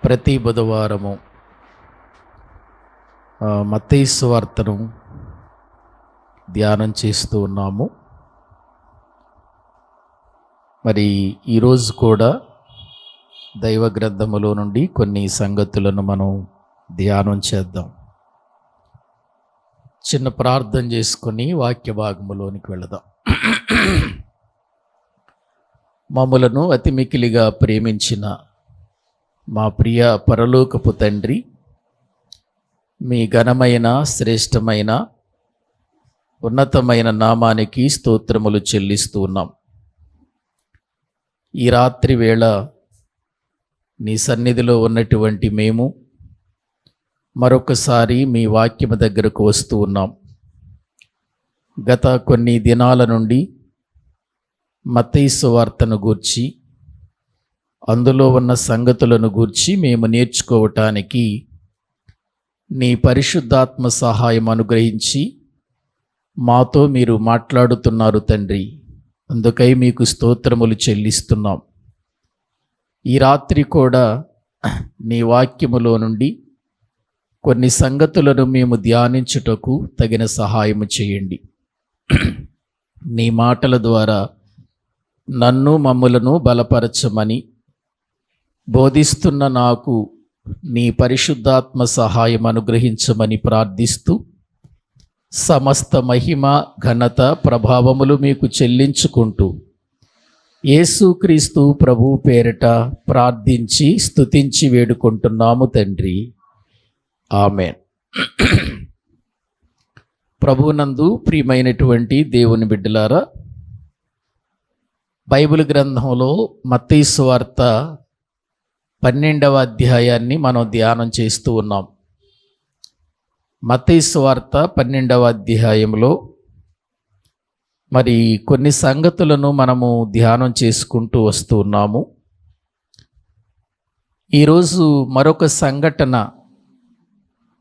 ప్రతి బుధవారము మత్తయి సువార్తను ధ్యానం చేస్తూ ఉన్నాము. మరి ఈరోజు కూడా దైవ గ్రంథములో నుండి కొన్ని సంగతులను మనం ధ్యానం చేద్దాం. చిన్న ప్రార్థన చేసుకొని వాక్య భాగములోనికి వెళదాం. మమ్ములను అతి మికిలిగా ప్రేమించిన మా ప్రియ పరలోకపు తండ్రి, మీ ఘనమైన శ్రేష్టమైన ఉన్నతమైన నామానికి స్తోత్రములు చెల్లిస్తూ ఉన్నాం. ఈ రాత్రి వేళ నీ సన్నిధిలో ఉన్నటువంటి మేము మరొకసారి మీ వాక్యము దగ్గరకు వస్తూ ఉన్నాం. గత కొన్ని దినాల నుండి మత్తయి సువార్తను గూర్చి, అందులో ఉన్న సంగతులను గూర్చి మేము నేర్చుకోవటానికి నీ పరిశుద్ధాత్మ సహాయం అనుగ్రహించి మాతో మీరు మాట్లాడుతున్నారు తండ్రి. అందుకై మీకు స్తోత్రములు చెల్లిస్తున్నాం. ఈ రాత్రి కూడా నీ వాక్యములో నుండి కొన్ని సంగతులను మేము ధ్యానించుటకు తగిన సహాయము చేయండి. నీ మాటల ద్వారా నన్ను మమ్ములను బలపరచమని బోధిస్తున్న నాకు నీ పరిశుద్ధాత్మ సహాయం అనుగ్రహించమని ప్రార్థిస్తూ, సమస్త మహిమ ఘనత ప్రభావములు మీకు చెల్లించుకుంటూ యేసుక్రీస్తు ప్రభువు పేరిట ప్రార్థించి స్తుతించి వేడుకుంటున్నాము తండ్రి, ఆమేన్. ప్రభువునందు ప్రియమైనటువంటి దేవుని బిడ్డలారా, బైబిల్ గ్రంథంలో మత్తయి సువార్త 12వ అధ్యాయాన్ని మనం ధ్యానం చేస్తూ ఉన్నాం. మత్తయి సువార్త 12వ అధ్యాయంలో మరి కొన్ని సంగతులను మనము ధ్యానం చేసుకుంటూ వస్తూ ఉన్నాము. ఈరోజు మరొక సంఘటన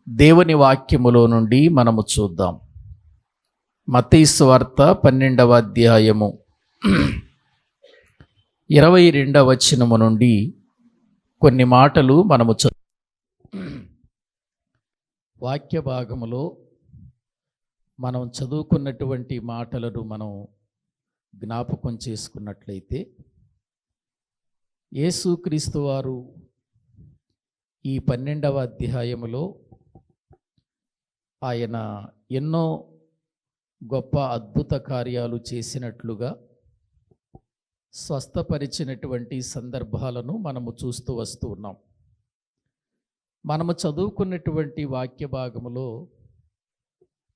దేవుని వాక్యములో నుండి మనము చూద్దాం. మత్తయి సువార్త 12వ అధ్యాయము 22వ వచనము నుండి కొన్ని మాటలు మనము వాక్య భాగములో మనం చదువుకున్నటువంటి మాటలను మనం జ్ఞాపకం చేసుకున్నట్లయితే, యేసుక్రీస్తు వారు ఈ 12వ అధ్యాయములో ఆయన ఎన్నో గొప్ప అద్భుత కార్యాలు చేసినట్లుగా స్వస్థపరిచినటువంటి సందర్భాలను మనము చూస్తూ వస్తూ ఉన్నాం. మనము చదువుకున్నటువంటి వాక్య భాగములో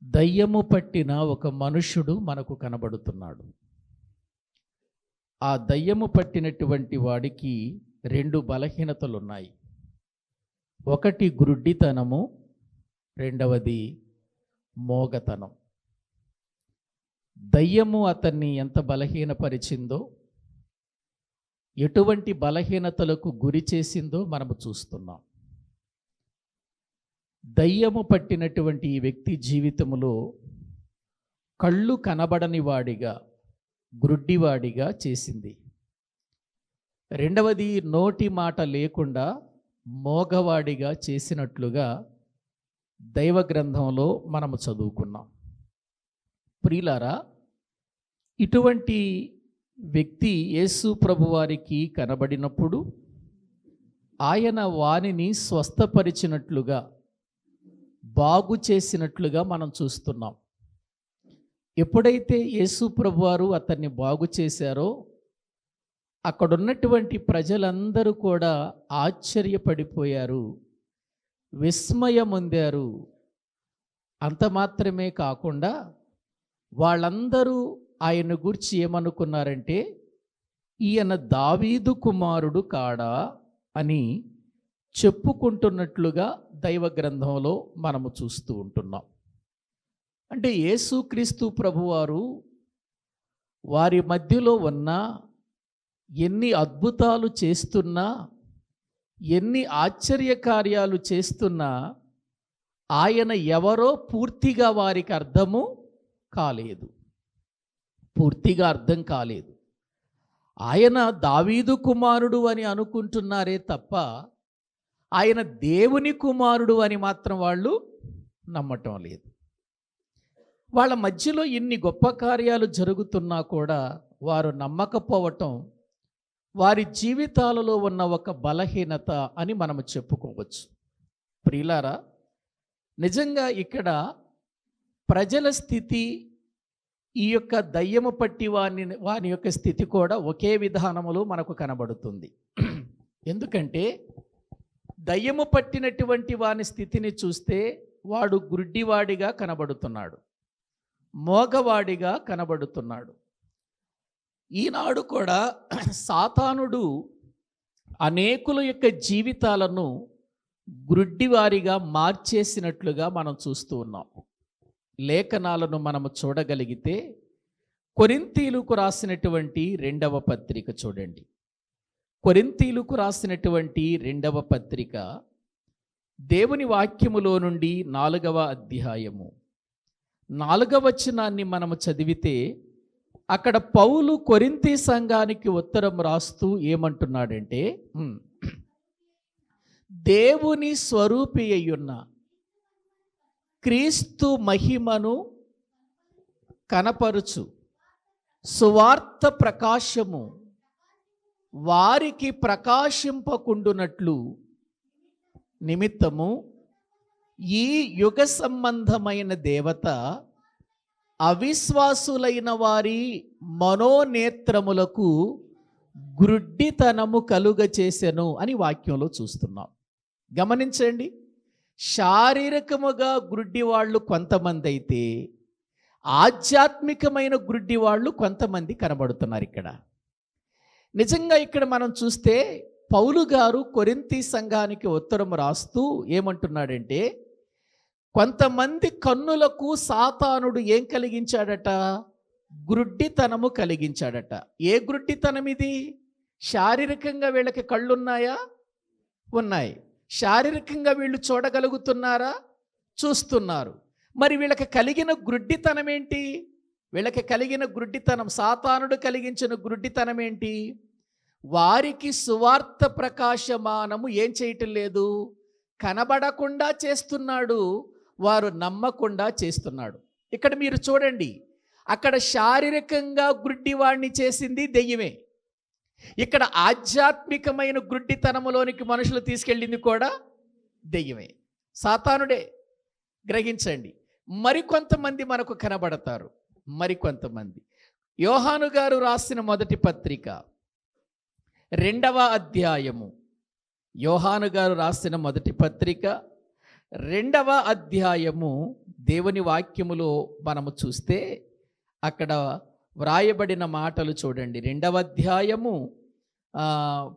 దయ్యము పట్టిన ఒక మనుష్యుడు మనకు కనబడుతున్నాడు. ఆ దయ్యము పట్టినటువంటి వాడికి 2 బలహీనతలు ఉన్నాయి. ఒకటి గ్రుడ్డితనము, రెండవది మోగతనం. దయ్యము అతన్ని ఎంత బలహీనపరిచిందో, ఎటువంటి బలహీనతలకు గురి చేసిందో మనము చూస్తున్నాం. దయ్యము పట్టినటువంటి ఈ వ్యక్తి జీవితంలో కళ్ళు కనబడని వాడిగా, గ్రుడ్డివాడిగా చేసింది. రెండవది, నోటి మాట లేకుండా మోగవాడిగా చేసినట్లుగా దైవ గ్రంథంలో మనము చదువుకున్నాం. ప్రియులారా, ఇటువంటి వ్యక్తి యేసు ప్రభువారికి కనబడినప్పుడు ఆయన వానిని స్వస్థపరిచినట్లుగా, బాగు చేసినట్లుగా మనం చూస్తున్నాం. ఎప్పుడైతే యేసు ప్రభువారు అతన్ని బాగు చేశారో అక్కడున్నటువంటి ప్రజలందరూ కూడా ఆశ్చర్యపడిపోయారు, విస్మయమొందారు. అంత మాత్రమే కాకుండా వాళ్ళందరూ ఆయన గురించి ఏమనుకున్నారంటే, ఈయన దావీదు కుమారుడు కాడా అని చెప్పుకుంటున్నట్లుగా దైవ గ్రంథంలో మనము చూస్తూ ఉంటున్నాం. అంటే యేసుక్రీస్తు ప్రభువారు వారి మధ్యలో ఉన్న ఎన్ని అద్భుతాలు చేస్తున్నా, ఎన్ని ఆశ్చర్యకార్యాలు చేస్తున్నా ఆయన ఎవరో పూర్తిగా వారికి అర్థము కాలేదు, పూర్తిగా అర్థం కాలేదు. ఆయన దావీదు కుమారుడు అని అనుకుంటున్నారే తప్ప ఆయన దేవుని కుమారుడు అని మాత్రం వాళ్ళు నమ్మటం లేదు. వాళ్ళ మధ్యలో ఇన్ని గొప్ప కార్యాలు జరుగుతున్నా కూడా వారు నమ్మకపోవటం వారి జీవితాలలో ఉన్న ఒక బలహీనత అని మనం చెప్పుకోవచ్చు. ప్రియులారా, నిజంగా ఇక్కడ ప్రజల స్థితి, ఈ యొక్క దయ్యము పట్టి వాని యొక్క స్థితి కూడా ఒకే విధానములో మనకు కనబడుతుంది. ఎందుకంటే దయ్యము పట్టినటువంటి వాని స్థితిని చూస్తే వాడు గుడ్డివాడిగా కనబడుతున్నాడు, మోగవాడిగా కనబడుతున్నాడు. ఈనాడు కూడా సాతానుడు అనేకుల యొక్క జీవితాలను గుడ్డివారిగా మార్చేసినట్లుగా మనం చూస్తూ ఉన్నాం. లేఖనాలను మనము చూడగలిగితే కొరింథీయులకు రాసినటువంటి 2వ పత్రిక చూడండి. కొరింథీయులకు రాసినటువంటి 2వ పత్రిక దేవుని వాక్యములో నుండి 4వ అధ్యాయము 4వ వచనాన్ని మనము చదివితే అక్కడ పౌలు కొరింథీ సంఘానికి ఉత్తరం రాస్తూ ఏమంటున్నాడంటే, దేవుని స్వరూపి అయ్యున్న క్రీస్తు మహిమను కనపరుచు సువార్త ప్రకాశము వారికి ప్రకాశింపకుండునట్లు నిమిత్తము ఈ యుగ సంబంధమైన దేవత అవిశ్వాసులైన వారి మనోనేత్రములకు గ్రుడ్డితనము కలుగ చేసెను అని వాక్యంలో చూస్తున్నాం. గమనించండి, శారీరకముగా గ్రుడ్డి వాళ్ళు కొంతమంది అయితే ఆధ్యాత్మికమైన గ్రుడ్డి వాళ్ళు కొంతమంది కనబడుతున్నారు. ఇక్కడ నిజంగా ఇక్కడ మనం చూస్తే పౌలు గారు కొరింథీ సంఘానికి ఉత్తరం రాస్తూ ఏమంటున్నాడంటే, కొంతమంది కన్నులకు సాతానుడు ఏం కలిగించాడట? గ్రుడ్డితనము కలిగించాడట. ఏ గ్రుడ్డితనం ఇది? శారీరకంగా వీళ్ళకి కళ్ళున్నాయా? ఉన్నాయి. శారీరకంగా వీళ్ళు చూడగలుగుతున్నారా? చూస్తున్నారు. మరి వీళ్ళకి కలిగిన గ్రుడ్డితనం ఏంటి? వీళ్ళకి కలిగిన గ్రుడ్డితనం, సాతానుడు కలిగించిన గ్రుడ్డితనం ఏంటి? వారికి సువార్త ప్రకాశమానము ఏం చేయటం లేదు, కనబడకుండా చేస్తున్నాడు, వారు నమ్మకుండా చేస్తున్నాడు. ఇక్కడ మీరు చూడండి, అక్కడ శారీరకంగా గ్రుడ్డివాడిని చేసింది దెయ్యమే, ఇక్కడ ఆధ్యాత్మికమైన గ్రుడ్డితనములోనికి మనుషులు తీసుకెళ్ళింది కూడా దెయ్యమే, సాతానుడే. గ్రహించండి. మరికొంతమంది మనకు కనబడతారు. మరికొంతమంది యోహాను గారు రాసిన మొదటి పత్రిక 2వ అధ్యాయము, యోహాను గారు రాసిన మొదటి పత్రిక 2వ అధ్యాయము దేవుని వాక్యములో మనము చూస్తే అక్కడ వ్రాయబడిన మాటలు చూడండి. 2వ అధ్యాయము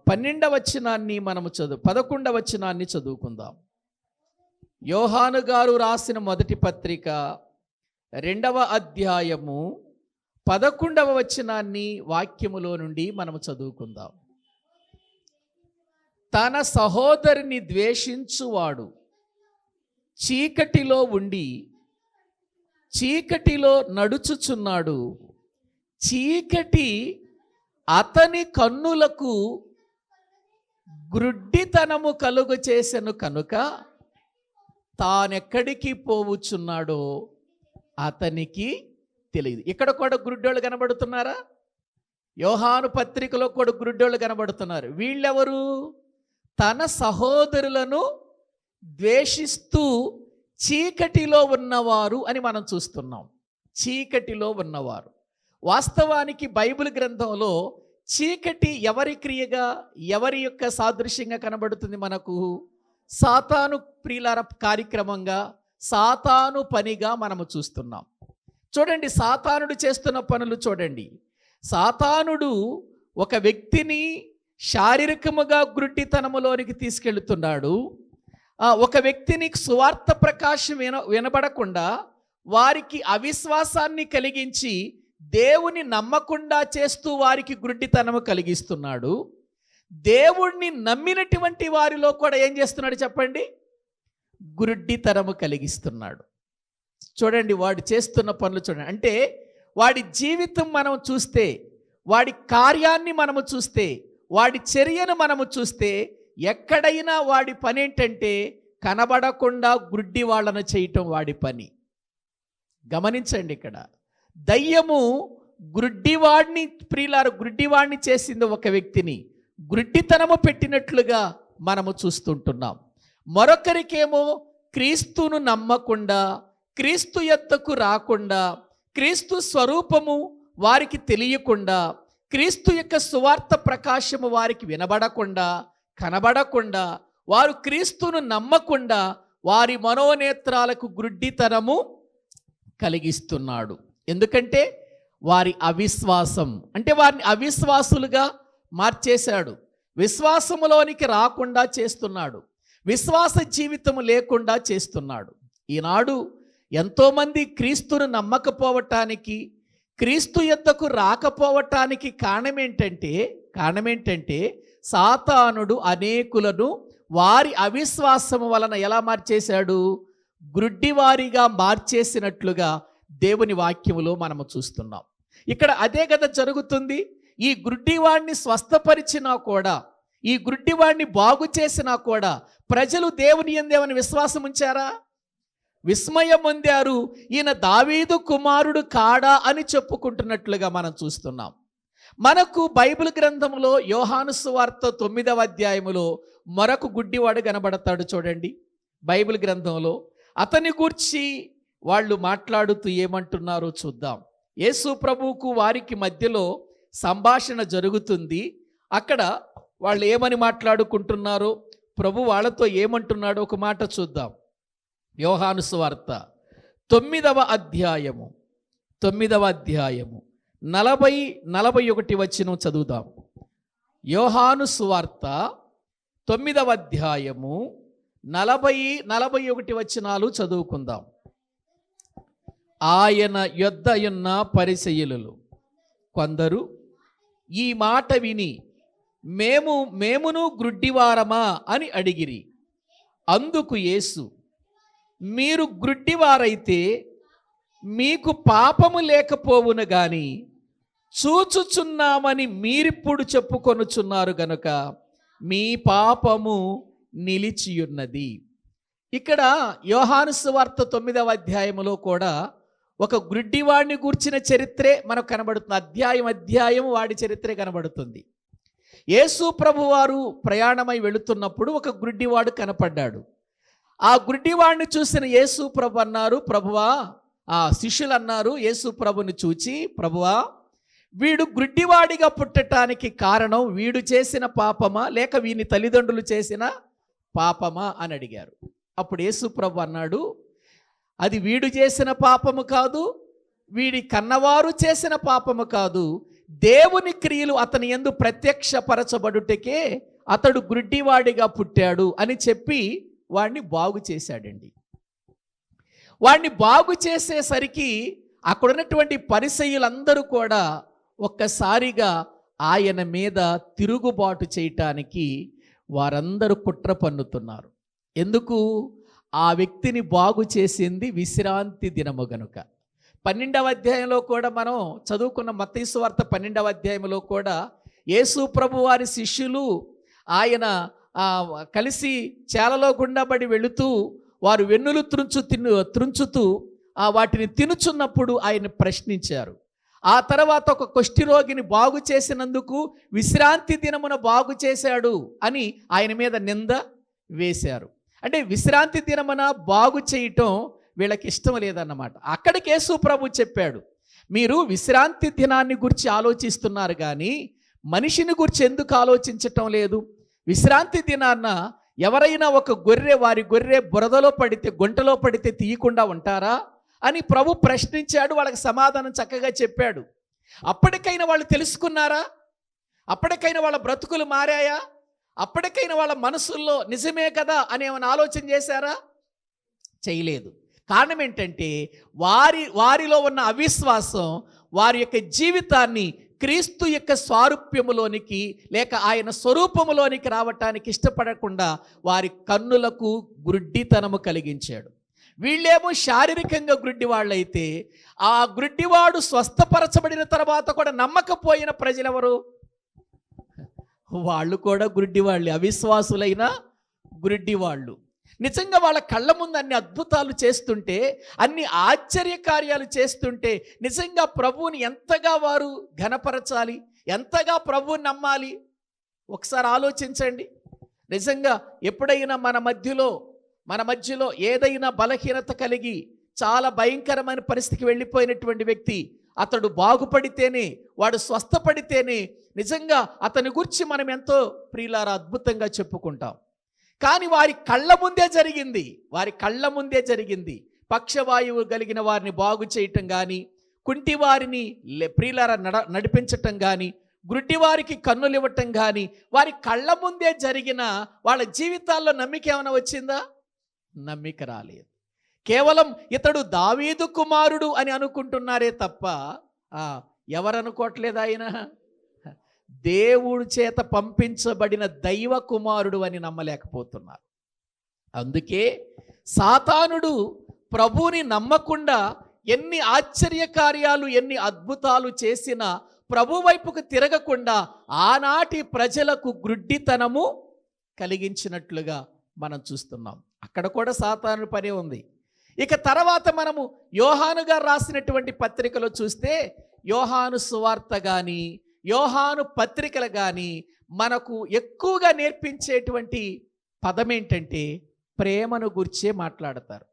12వ వచనాన్ని మనము 11వ వచనాన్ని చదువుకుందాం. యోహాను గారు రాసిన మొదటి పత్రిక 2వ అధ్యాయము 11వ వచనాన్ని వాక్యములో నుండి మనము చదువుకుందాం. తన సహోదరుని ద్వేషించువాడు చీకటిలో ఉండి చీకటిలో నడుచుచున్నాడు, చీకటి అతని కన్నులకు గ్రుడ్డితనము కలుగు చేసెను కనుక తానెక్కడికి పోవుచున్నాడో అతనికి తెలియదు. ఇక్కడ కూడా గురుడ్డోళ్ళు కనబడుతున్నారా? యోహాను పత్రికలో కూడా గురుడ్డోళ్ళు కనబడుతున్నారు. వీళ్ళెవరు? తన సహోదరులను ద్వేషిస్తూ చీకటిలో ఉన్నవారు అని మనం చూస్తున్నాం. చీకటిలో ఉన్నవారు. వాస్తవానికి బైబిల్ గ్రంథంలో చీకటి ఎవరి క్రియగా, ఎవరి యొక్క సాదృశ్యంగా కనబడుతుంది మనకు? సాతాను ప్రియులార కార్యక్రమంగా, సాతాను పనిగా మనము చూస్తున్నాం. చూడండి, సాతానుడు చేస్తున్న పనులు చూడండి. సాతానుడు ఒక వ్యక్తిని శారీరకముగా గుడ్డితనములోనికి తీసుకెళ్తున్నాడు. ఒక వ్యక్తిని సువార్త ప్రకాశం వినబడకుండా వారికి అవిశ్వాసాన్ని కలిగించి దేవుని నమ్మకుండా చేస్తూ వారికి గుడ్డితనము కలిగిస్తున్నాడు. దేవుణ్ణి నమ్మినటువంటి వారిలో కూడా ఏం చేస్తున్నాడు చెప్పండి? గుడ్డితనము కలిగిస్తున్నాడు. చూడండి, వాడు చేస్తున్న పనులు చూడండి. అంటే వాడి జీవితం మనం చూస్తే, వాడి కార్యాన్ని మనము చూస్తే, వాడి చర్యను మనము చూస్తే ఎక్కడైనా వాడి పని ఏంటంటే కనబడకుండా గుడ్డి వాళ్ళను చేయటం వాడి పని. గమనించండి, ఇక్కడ దయ్యము గుడ్డివాడిని, ప్రియులారు, గుడ్డివాడిని చేసింది ఒక వ్యక్తిని, గుడ్డితనము పెట్టినట్లుగా మనము చూస్తుంటున్నాం. మరొకరికేమో క్రీస్తును నమ్మకుండా, క్రీస్తు యొద్దకు రాకుండా, క్రీస్తు స్వరూపము వారికి తెలియకుండా, క్రీస్తు యొక్క సువార్త ప్రకాశము వారికి వినబడకుండా, కనబడకుండా, వారు క్రీస్తును నమ్మకుండా వారి మనోనేత్రాలకు గుడ్డితనము కలిగిస్తున్నాడు. ఎందుకంటే వారి అవిశ్వాసం, అంటే వారిని అవిశ్వాసులుగా మార్చేశాడు. విశ్వాసములోనికి రాకుండా చేస్తున్నాడు, విశ్వాస జీవితము లేకుండా చేస్తున్నాడు. ఈనాడు ఎంతోమంది క్రీస్తును నమ్మకపోవటానికి, క్రీస్తు యొద్దకు రాకపోవటానికి కారణం ఏంటంటే సాతానుడు అనేకులను వారి అవిశ్వాసము వలన ఎలా మార్చేశాడు? గుడ్డివారిగా మార్చేసినట్లుగా దేవుని వాక్యములో మనము చూస్తున్నాం. ఇక్కడ అదే కదా జరుగుతుంది. ఈ గుడ్డివాడిని స్వస్థపరిచినా కూడా, ఈ గుడ్డివాడిని బాగు చేసినా కూడా ప్రజలు దేవుని యందేమని విశ్వాసం ఉంచారా? విస్మయం పొందారు. ఈయన దావీదు కుమారుడు కాడా అని చెప్పుకుంటున్నట్లుగా మనం చూస్తున్నాం. మనకు బైబిల్ గ్రంథంలో యోహాను సువార్త 9వ అధ్యాయములో మరొక గుడ్డివాడు కనబడతాడు. చూడండి, బైబిల్ గ్రంథంలో అతని గూర్చి వాళ్ళు మాట్లాడుతూ ఏమంటున్నారో చూద్దాం. యేసు ప్రభువుకు వారికి మధ్యలో సంభాషణ జరుగుతుంది. అక్కడ వాళ్ళు ఏమని మాట్లాడుకుంటున్నారో, ప్రభు వాళ్ళతో ఏమంటున్నాడో ఒక మాట చూద్దాం. యోహాను సువార్త 9వ అధ్యాయము 40-41 వచనం చదువుదాం. యోహాను సువార్త 9వ అధ్యాయము 40-41 వచనాలు చదువుకుందాం. ఆయన యొద్ద ఉన్న పరిసయ్యులు కొందరు ఈ మాట విని మేమును గ్రుడ్డివారమా అని అడిగిరి. అందుకు యేసు, మీరు గ్రుడ్డివారైతే మీకు పాపము లేకపోవును గాని చూచుచున్నామని మీరిప్పుడు చెప్పుకొనుచున్నారు గనుక మీ పాపము నిలిచియున్నది. ఇక్కడ యోహాను సువార్త 9వ అధ్యాయములో కూడా ఒక గుడ్డివాడిని గూర్చిన చరిత్రే మనకు కనబడుతుంది. అధ్యాయం వాడి చరిత్రే కనబడుతుంది. యేసు ప్రభువారు ప్రయాణమై వెళుతున్నప్పుడు ఒక గుడ్డివాడు కనపడ్డాడు. ఆ గుడ్డివాడిని చూసిన యేసు ప్రభు అన్నారు, ప్రభువా, ఆ శిష్యులు అన్నారు యేసు ప్రభుని చూచి, ప్రభువా, వీడు గుడ్డివాడిగా పుట్టడానికి కారణం వీడు చేసిన పాపమా లేక వీని తల్లిదండ్రులు చేసిన పాపమా అని అడిగారు. అప్పుడు యేసు ప్రభు అన్నాడు, అది వీడు చేసిన పాపము కాదు, వీడి కన్నవారు చేసిన పాపము కాదు, దేవుని క్రియలు అతని యందు ప్రత్యక్షపరచబడుటకే అతడు గుడ్డివాడిగా పుట్టాడు అని చెప్పి వాడిని బాగు చేశాడండి. వాడిని బాగు చేసేసరికి అక్కడున్నటువంటి పరిసయ్యులందరూ కూడా ఒక్కసారిగా ఆయన మీద తిరుగుబాటు చేయటానికి వారందరూ కుట్ర పన్నుతున్నారు. ఎందుకు? ఆ వ్యక్తిని బాగు చేసింది విశ్రాంతి దినము గనుక. 12వ అధ్యాయంలో కూడా మనం చదువుకున్న మత్తయి సువార్త 12వ అధ్యాయంలో కూడా యేసు ప్రభు వారి శిష్యులు ఆయన కలిసి చేలలో గుండబడి వెళుతూ వారు వెన్నులు త్రుంచుతూ వాటిని తినుచున్నప్పుడు ఆయన ప్రశ్నించారు. ఆ తర్వాత ఒక కుష్ఠరోగిని బాగు చేసినందుకు విశ్రాంతి దినమున బాగు చేశాడు అని ఆయన మీద నింద వేశారు. అంటే విశ్రాంతి దినమున బాగు చేయటం వీళ్ళకి ఇష్టం లేదన్నమాట. అక్కడికి యేసు ప్రభు చెప్పాడు, మీరు విశ్రాంతి దినాన్ని గురించి ఆలోచిస్తున్నారు కానీ మనిషిని గురించి ఎందుకు ఆలోచించటం లేదు? విశ్రాంతి దినాన్న ఎవరైనా ఒక వారి గొర్రె బురదలో పడితే, గుంటలో పడితే తీయకుండా ఉంటారా అని ప్రభు ప్రశ్నించాడు. వాళ్ళకి సమాధానం చక్కగా చెప్పాడు. అప్పటికైనా వాళ్ళు తెలుసుకున్నారా? అప్పటికైనా వాళ్ళ బ్రతుకులు మారాయా? అప్పటికైనా వాళ్ళ మనసుల్లో నిజమే కదా అని ఏమైనా ఆలోచన చేశారా? చేయలేదు. కారణం ఏంటంటే వారిలో ఉన్న అవిశ్వాసం వారి యొక్క జీవితాన్ని క్రీస్తు యొక్క స్వారూప్యములోనికి లేక ఆయన స్వరూపములోనికి రావటానికి ఇష్టపడకుండా వారి కన్నులకు గుడ్డితనము కలిగించాడు. వీళ్ళేమో శారీరకంగా గుడ్డి వాళ్ళైతే ఆ గుడ్డివాడు స్వస్థపరచబడిన తర్వాత కూడా నమ్మకపోయిన ప్రజలెవరు? వాళ్ళు కూడా గుడ్డి వాళ్ళే, అవిశ్వాసులైన గుడ్డి వాళ్ళు. నిజంగా వాళ్ళ కళ్ళ ముందు అన్ని అద్భుతాలు చేస్తుంటే, అన్ని ఆశ్చర్య కార్యాలు చేస్తుంటే నిజంగా ప్రభువుని ఎంతగా వారు ఘనపరచాలి, ఎంతగా ప్రభువుని నమ్మాలి? ఒకసారి ఆలోచించండి. నిజంగా ఎప్పుడైనా మన మధ్యలో ఏదైనా బలహీనత కలిగి చాలా భయంకరమైన పరిస్థితికి వెళ్ళిపోయినటువంటి వ్యక్తి, అతడు బాగుపడితేనే, వాడు స్వస్థపడితేనే నిజంగా అతని గురించి మనం ఎంతో ప్రియులారా అద్భుతంగా చెప్పుకుంటాం. కానీ వారి కళ్ళ ముందే జరిగింది. పక్షవాయువు కలిగిన వారిని బాగు చేయటం కానీ, కుంటి వారిని ప్రియులారా నడిపించటం కానీ, గుడ్డి వారికి కన్నులు ఇవ్వటం కానీ వారి కళ్ళ ముందే జరిగిన వాళ్ళ జీవితాల్లో నమ్మిక ఏమైనా వచ్చిందా? నమ్మిక రాలేదు. కేవలం ఇతడు దావీదు కుమారుడు అని అనుకుంటున్నారే తప్ప ఎవరు అనుకోవట్లేదు, ఆయన దేవుడి చేత పంపించబడిన దైవ కుమారుడు అని నమ్మలేకపోతున్నారు. అందుకే సాతానుడు ప్రభువుని నమ్మకుండా ఎన్ని ఆశ్చర్య కార్యాలు, ఎన్ని అద్భుతాలు చేసినా ప్రభు వైపుకు తిరగకుండా ఆనాటి ప్రజలకు గ్రుడ్డితనము కలిగించినట్లుగా మనం చూస్తున్నాం. అక్కడ కూడా సాతాను పనే ఉంది. ఇక తర్వాత మనము యోహాను గారు రాసినటువంటి పత్రికలో చూస్తే, యోహాను సువార్త కానీ, యోహాను పత్రికలు కానీ మనకు ఎక్కువగా నేర్పించేటువంటి పదం ఏంటంటే ప్రేమను గురించే మాట్లాడతారు.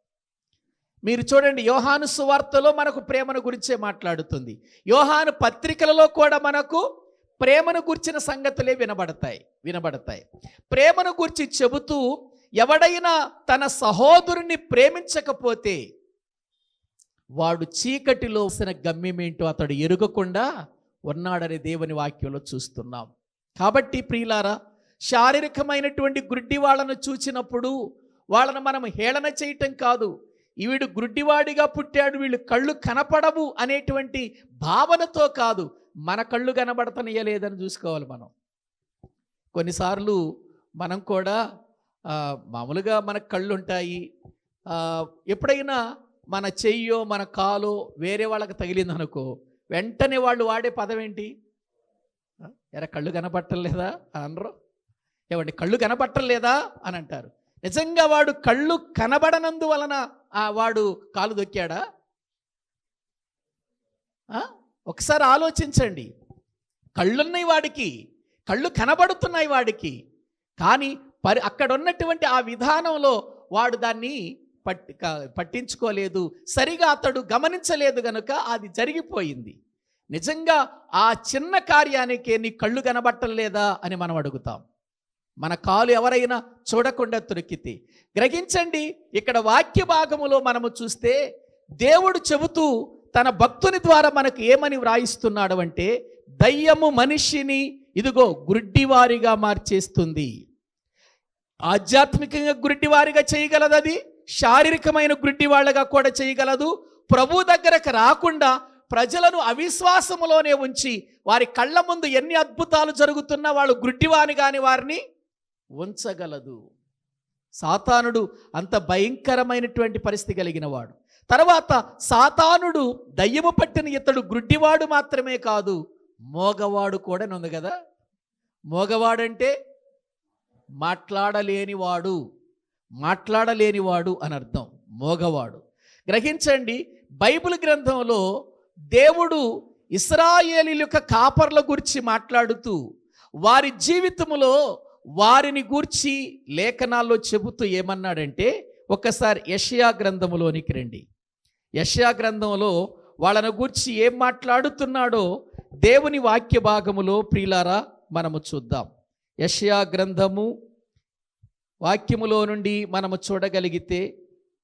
మీరు చూడండి, యోహాను సువార్తలో మనకు ప్రేమను గురించే మాట్లాడుతుంది. యోహాను పత్రికలలో కూడా మనకు ప్రేమను గురించిన సంగతులే వినబడతాయి. ప్రేమను గురించి చెబుతూ, ఎవడైనా తన సహోదరుని ప్రేమించకపోతే వాడు చీకటిలో వస్తున్న గమ్యమేంటో అతడు ఎరుగకుండా ఉన్నాడని దేవుని వాక్యంలో చూస్తున్నాం. కాబట్టి ప్రియులారా, శారీరకమైనటువంటి గుడ్డి వాళ్ళను చూచినప్పుడు వాళ్ళను మనం హేళన చేయటం కాదు. వీడు గుడ్డివాడిగా పుట్టాడు, వీళ్ళు కళ్ళు కనపడవు అనేటువంటి భావనతో కాదు, మన కళ్ళు కనబడతనియలేదని చూసుకోవాలి మనం. కొన్నిసార్లు మనం కూడా మామూలుగా మనకు కళ్ళు ఉంటాయి. ఎప్పుడైనా మన చెయ్యో మన కాలో వేరే వాళ్ళకి తగిలిందనుకో, వెంటనే వాళ్ళు వాడే పదం ఏంటి? ఎరా కళ్ళు కనపట్టలేదా అని అనరు. ఏమండి కళ్ళు కనపట్టలేదా అని అంటారు. నిజంగా వాడు కళ్ళు కనబడనందువలన వాడు కాలు దొక్కాడా? ఒకసారి ఆలోచించండి. కళ్ళున్నాయి వాడికి, కళ్ళు కనబడుతున్నాయి వాడికి, కానీ అక్కడ ఉన్నటువంటి ఆ విధానంలో వాడు దాన్ని పట్టించుకోలేదు, సరిగా అతడు గమనించలేదు గనుక అది జరిగిపోయింది. నిజంగా ఆ చిన్న కార్యానికే నీ కళ్ళు కనబట్టలేదా అని మనం అడుగుతాం. మన కాలు ఎవరైనా చూడకుండా తొరికితే. గ్రహించండి, ఇక్కడ వాక్య భాగములో మనము చూస్తే దేవుడు చెబుతూ తన భక్తుని ద్వారా మనకు ఏమని వ్రాయిస్తున్నాడు అంటే, దయ్యము మనిషిని ఇదిగో గుడ్డివారిగా మార్చేస్తుంది. ఆధ్యాత్మికంగా గుడ్డివారిగా చేయగలదు, అది శారీరకమైన గుడ్డివాళ్ళగా కూడా చేయగలదు. ప్రభు దగ్గరకు రాకుండా ప్రజలను అవిశ్వాసములోనే ఉంచి వారి కళ్ళ ముందు ఎన్ని అద్భుతాలు జరుగుతున్నా వాళ్ళు గుడ్డివాని కాని వారిని ఉంచగలదు. సాతానుడు అంత భయంకరమైనటువంటి పరిస్థితి కలిగిన వాడు. తర్వాత సాతానుడు దయ్యము పట్టిన ఇతడు గుడ్డివాడు మాత్రమే కాదు, మోగవాడు కూడా ఉంది కదా. మోగవాడంటే మాట్లాడలేనివాడు అని అర్థం, మోగవాడు. గ్రహించండి, బైబిల్ గ్రంథంలో దేవుడు ఇశ్రాయేలీయుల యొక్క కాపర్ల గురించి మాట్లాడుతూ వారి జీవితంలో వారిని గూర్చి లేఖనాల్లో చెబుతూ ఏమన్నాడంటే, ఒకసారి యెషయా గ్రంథములోనికి రండి. యెషయా గ్రంథంలో వాళ్ళను గూర్చి ఏం మాట్లాడుతున్నాడో దేవుని వాక్య భాగములో ప్రియులారా మనము చూద్దాం. యెషయా గ్రంథము వాక్యములో నుండి మనము చూడగలిగితే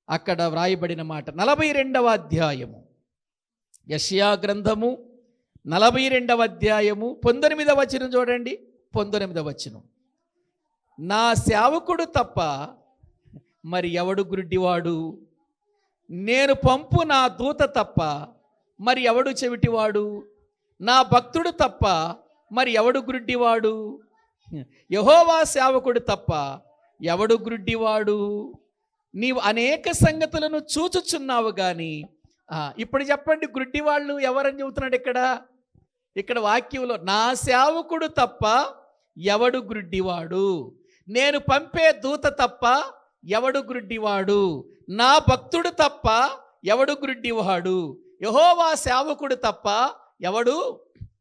అక్కడ వ్రాయబడిన మాట 42వ అధ్యాయము, యెషయా గ్రంథము 42వ అధ్యాయము 19వ వచనం చూడండి. 19వ వచనం, నా సేవకుడు తప్ప మరి ఎవడు గుడ్డివాడు, నేను పంపు నా దూత తప్ప మరి ఎవడు చెవిటివాడు, నా భక్తుడు తప్ప మరి ఎవడు గుడ్డివాడు, యెహోవా సేవకుడు తప్ప ఎవడు గుడ్డివాడు. నీవు అనేక సంగతులను చూచుచున్నావు కానీ ఇప్పుడు చెప్పండి, గుడ్డివాళ్ళు ఎవరని చెబుతున్నాడు ఇక్కడ వాక్యంలో? నా సేవకుడు తప్ప ఎవడు గ్రుడ్డివాడు? నేను పంపే దూత తప్ప ఎవడు గ్రుడ్డివాడు? నా భక్తుడు తప్ప ఎవడు గ్రుడ్డివాడు? యెహోవా సేవకుడు తప్ప ఎవడు?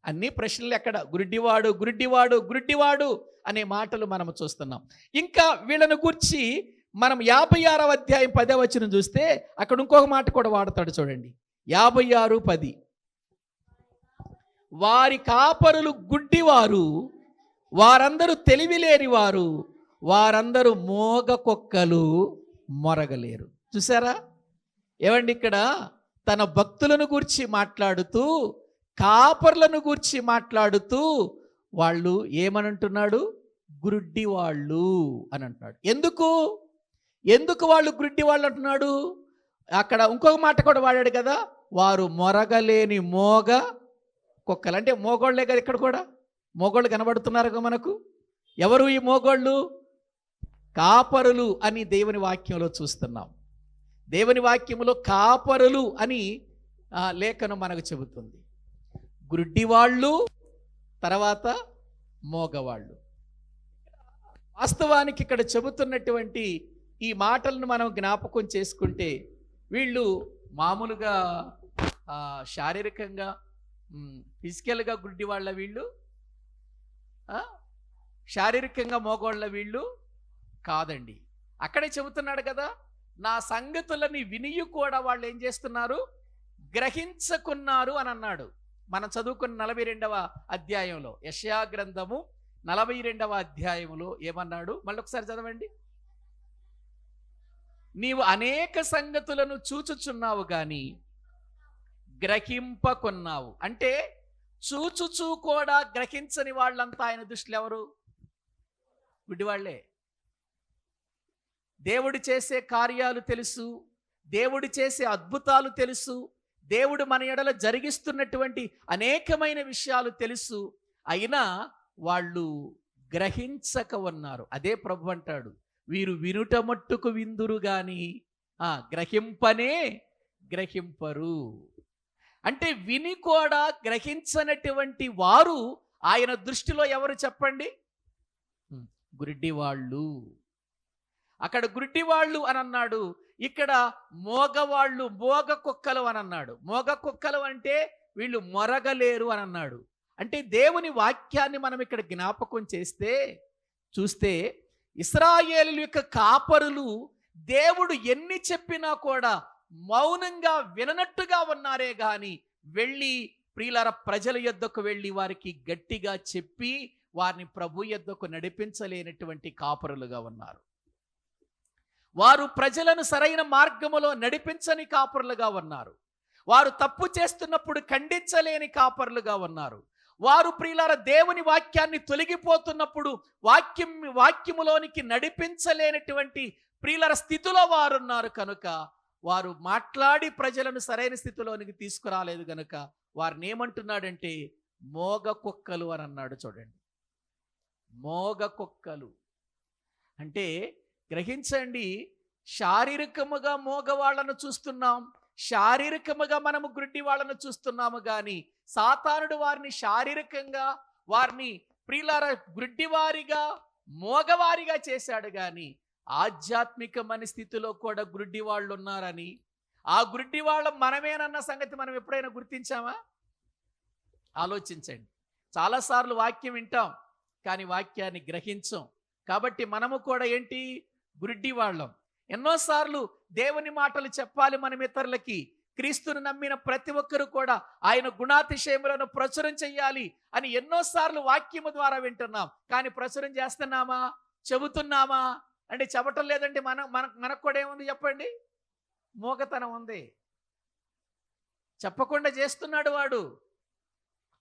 అన్ని ప్రశ్నలు ఎక్కడ? గుడ్డివాడు, గుడ్డివాడు, గుడ్డివాడు అనే మాటలు మనం చూస్తున్నాం. ఇంకా వీళ్ళను గురించి మనం 56వ అధ్యాయం 10వ వచనం చూస్తే అక్కడ ఇంకొక మాట కూడా వాడతాడు చూడండి. 56:10 వారి కాపరులు గుడ్డివారు, వారందరూ తెలివిలేని వారు, వారందరూ మోగ కుక్కలు మొరగలేరు. చూసారా? ఏమండి, ఇక్కడ తన భక్తులను గూర్చి మాట్లాడుతూ, కాపర్లను గూర్చి మాట్లాడుతూ వాళ్ళు ఏమనంటున్నాడు? గుడ్డి వాళ్ళు అని అంటున్నాడు. ఎందుకు వాళ్ళు గుడ్డి వాళ్ళు అంటున్నాడు? అక్కడ ఇంకొక మాట కూడా వాడాడు కదా, వారు మొరగలేని మోగ కుక్కలు. అంటే మోగోళ్లే కదా, ఇక్కడ కూడా మోగోళ్ళు కనబడుతున్నారు మనకు. ఎవరు ఈ మోగోళ్ళు? కాపరులు అని దేవుని వాక్యంలో చూస్తున్నాం. దేవుని వాక్యములో కాపరులు అని లేఖనం మనకు చెబుతుంది. గుడ్డివాళ్ళు, తర్వాత మోగవాళ్ళు. వాస్తవానికి ఇక్కడ చెబుతున్నటువంటి ఈ మాటలను మనం జ్ఞాపకం చేసుకుంటే వీళ్ళు మామూలుగా శారీరకంగా ఫిజికల్గా గుడ్డివాళ్ళ వీళ్ళు, శారీరకంగా మోగోళ్ళ వీళ్ళు కాదండి. అక్కడే చెబుతున్నాడు కదా, నా సంగతులని వినియు కూడా వాళ్ళు ఏం చేస్తున్నారు? గ్రహించకున్నారు అని అన్నాడు. మనం చదువుకున్న 42వ అధ్యాయంలో, యెషయా గ్రంథము 42వ అధ్యాయంలో ఏమన్నాడు? మళ్ళీ ఒకసారి చదవండి. నీవు అనేక సంగతులను చూచుచున్నావు గాని గ్రహింపకున్నావు. అంటే చూచుచూ కూడా గ్రహించని వాళ్ళంతా ఆయన దృష్టిలో ఎవరు? గుడ్డివాళ్లే. దేవుడు చేసే కార్యాలు తెలుసు, దేవుడు చేసే అద్భుతాలు తెలుసు, దేవుడు మన ఎడల జరిగిస్తున్నటువంటి అనేకమైన విషయాలు తెలుసు, అయినా వాళ్ళు గ్రహించక ఉన్నారు. అదే ప్రభు అంటాడు, వీరు వినుట మట్టుకు విందురు గాని గ్రహింపనే గ్రహింపరు. అంటే విని కూడా గ్రహించనటువంటి వారు ఆయన దృష్టిలో ఎవరు చెప్పండి? గుడ్డివాళ్ళు. అక్కడ గుడ్డివాళ్ళు అని అన్నాడు, ఇక్కడ మోగవాళ్ళు, మోగ కుక్కలు అని అన్నాడు. మోగ కుక్కలు అంటే వీళ్ళు మొరగలేరు అని అన్నాడు. అంటే దేవుని వాక్యాన్ని మనం ఇక్కడ జ్ఞాపకం చూస్తే ఇశ్రాయేలు యొక్క కాపరులు దేవుడు ఎన్ని చెప్పినా కూడా మౌనంగా విననట్టుగా ఉన్నారే గాని వెళ్ళి ప్రియులార ప్రజల యొద్దకు వెళ్ళి వారికి గట్టిగా చెప్పి వారిని ప్రభు యొద్దకు నడిపించలేనటువంటి కాపరులుగా ఉన్నారు. వారు ప్రజలను సరైన మార్గములో నడిపించని కాపరులుగా ఉన్నారు. వారు తప్పు చేస్తున్నప్పుడు ఖండించలేని కాపరులుగా ఉన్నారు. వారు ప్రియులార దేవుని వాక్యాన్ని తొలగిపోతున్నప్పుడు వాక్యములోనికి నడిపించలేనటువంటి ప్రియులార స్థితిలో వారున్నారు. కనుక వారు మాట్లాడి ప్రజలను సరైన స్థితిలోనికి తీసుకురాలేదు గనుక వారిని ఏమంటున్నాడంటే మోగ కుక్కలు అని అన్నాడు. చూడండి, మోగ కుక్కలు అంటే గ్రహించండి, శారీరకముగా మోగవాళ్లను చూస్తున్నాం, శారీరకముగా మనము గుడ్డి వాళ్ళను చూస్తున్నాము. కానీ సాతానుడు వారిని శారీరకంగా వారిని ప్రియులార గుడ్డివారిగా మోగవారిగా చేశాడు. కానీ ఆధ్యాత్మికమైన స్థితిలో కూడా గుడ్డి వాళ్ళు ఉన్నారని, ఆ గుడ్డి వాళ్ళం మనమేనన్న సంగతి మనం ఎప్పుడైనా గుర్తించామా? ఆలోచించండి. చాలాసార్లు వాక్యం వింటాం కానీ వాక్యాన్ని గ్రహించం. కాబట్టి మనము కూడా ఏంటి? గుడ్డి వాళ్ళం. ఎన్నోసార్లు దేవుని మాటలు చెప్పాలి మనం ఇతరులకి. క్రీస్తును నమ్మిన ప్రతి ఒక్కరు కూడా ఆయన గుణాతిశయములను ప్రచురం చెయ్యాలి అని ఎన్నోసార్లు వాక్యము ద్వారా వింటున్నాం. కానీ ప్రచురం చేస్తున్నామా? చెబుతున్నామా? అంటే చెప్పటం లేదంటే మనకు కూడా ఏముంది చెప్పండి? మోగతనం ఉంది. చెప్పకుండా చేస్తున్నాడు వాడు,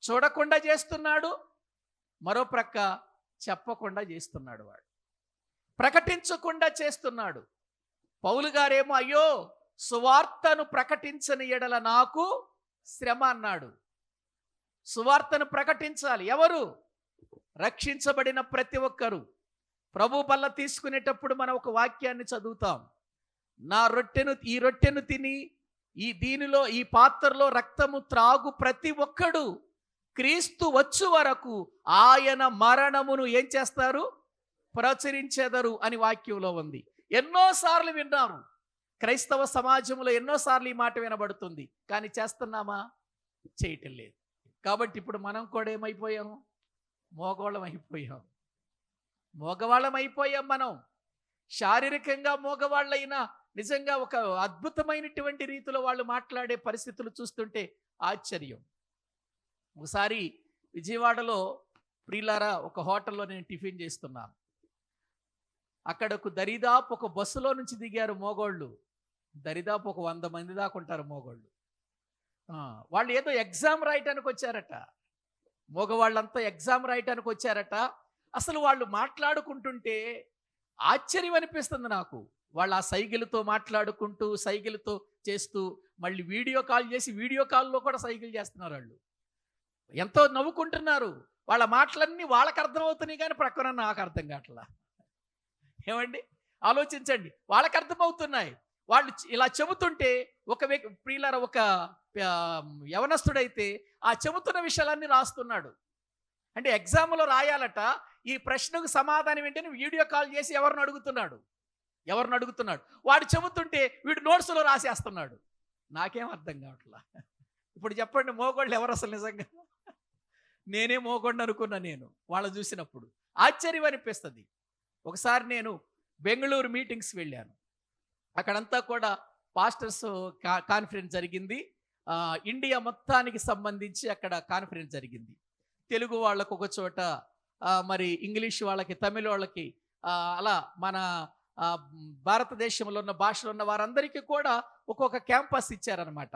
చూడకుండా చేస్తున్నాడు, మరో ప్రక్క చెప్పకుండా చేస్తున్నాడు వాడు, ప్రకటించకుండా చేస్తున్నాడు. పౌలు గారేమో అయ్యో సువార్తను ప్రకటించని ఎడల నాకు శ్రమ అన్నాడు. సువార్తను ప్రకటించాలి. ఎవరు? రక్షించబడిన ప్రతి ఒక్కరు. ప్రభు బల్ల తీసుకునేటప్పుడు మనం ఒక వాక్యాన్ని చదువుతాం. ఈ రొట్టెను తిని దీనిలో ఈ పాత్రలో రక్తము త్రాగు ప్రతి ఒక్కడు క్రీస్తు వచ్చు వరకు ఆయన మరణమును ఏం చేస్తారు? ప్రచురించెదరు అని వాక్యంలో ఉంది. ఎన్నోసార్లు విన్నారు. క్రైస్తవ సమాజంలో ఎన్నోసార్లు ఈ మాట వినబడుతుంది. కానీ చేస్తున్నామా? చేయటం లేదు. కాబట్టి ఇప్పుడు మనం కూడా ఏమైపోయాము? మోగోళ్ళం అయిపోయాం. మోగవాళ్ళం అయిపోయాం మనం. శారీరకంగా మోగవాళ్ళైనా నిజంగా ఒక అద్భుతమైనటువంటి రీతిలో వాళ్ళు మాట్లాడే పరిస్థితులు చూస్తుంటే ఆశ్చర్యం. ఒకసారి విజయవాడలో ప్రియులారా ఒక హోటల్లో నేను టిఫిన్ చేస్తున్నాను. అక్కడకు దరిదాపు ఒక బస్సులో నుంచి దిగారు మోగోళ్ళు. దరిదాపు ఒక 100 మంది దాకా ఉంటారు మోగోళ్ళు. వాళ్ళు ఏదో ఎగ్జామ్ రాయటానికి వచ్చారట. మగవాళ్ళంతా ఎగ్జామ్ రాయటానికి వచ్చారట. అసలు వాళ్ళు మాట్లాడుకుంటుంటే ఆశ్చర్యం అనిపిస్తుంది నాకు. వాళ్ళు ఆ సైకిల్తో మాట్లాడుకుంటూ సైకిల్తో చేస్తూ మళ్ళీ వీడియో కాల్ చేసి వీడియో కాల్లో కూడా సైకిల్ చేస్తున్నారు. వాళ్ళు ఎంతో నవ్వుకుంటున్నారు. వాళ్ళ మాటలన్నీ వాళ్ళకి అర్థమవుతున్నాయి కానీ ప్రక్కన నాకు అర్థం కావట్లా. ఏమండి ఆలోచించండి. వాళ్ళకి అర్థమవుతున్నాయి. వాళ్ళు ఇలా చెబుతుంటే ఒక ప్రియులార ఒక యవనస్తుడైతే ఆ చెబుతున్న విషయాలన్నీ రాస్తున్నాడు. అంటే ఎగ్జామ్లో రాయాలట. ఈ ప్రశ్నకు సమాధానం ఏంటని వీడియో కాల్ చేసి ఎవరిని అడుగుతున్నాడు. వాడు చెబుతుంటే వీడు నోట్స్లో రాసేస్తున్నాడు. నాకేం అర్థం కావట్లా. ఇప్పుడు చెప్పండి, మోగోళ్ళు ఎవరు అసలు నిజంగా? నేనే మోగోడిని అనుకున్నా నేను వాళ్ళు చూసినప్పుడు. ఆశ్చర్యం అనిపిస్తుంది. ఒకసారి నేను బెంగళూరు మీటింగ్స్ వెళ్ళాను. అక్కడంతా కూడా పాస్టర్స్ కాన్ఫరెన్స్ జరిగింది. ఇండియా మొత్తానికి సంబంధించి అక్కడ కాన్ఫరెన్స్ జరిగింది. తెలుగు వాళ్ళకు ఒక చోట, మరి ఇంగ్లీష్ వాళ్ళకి, తమిళ వాళ్ళకి, అలా మన భారతదేశంలో ఉన్న భాషలో ఉన్న వారందరికీ కూడా ఒక్కొక్క క్యాంపస్ ఇచ్చారనమాట.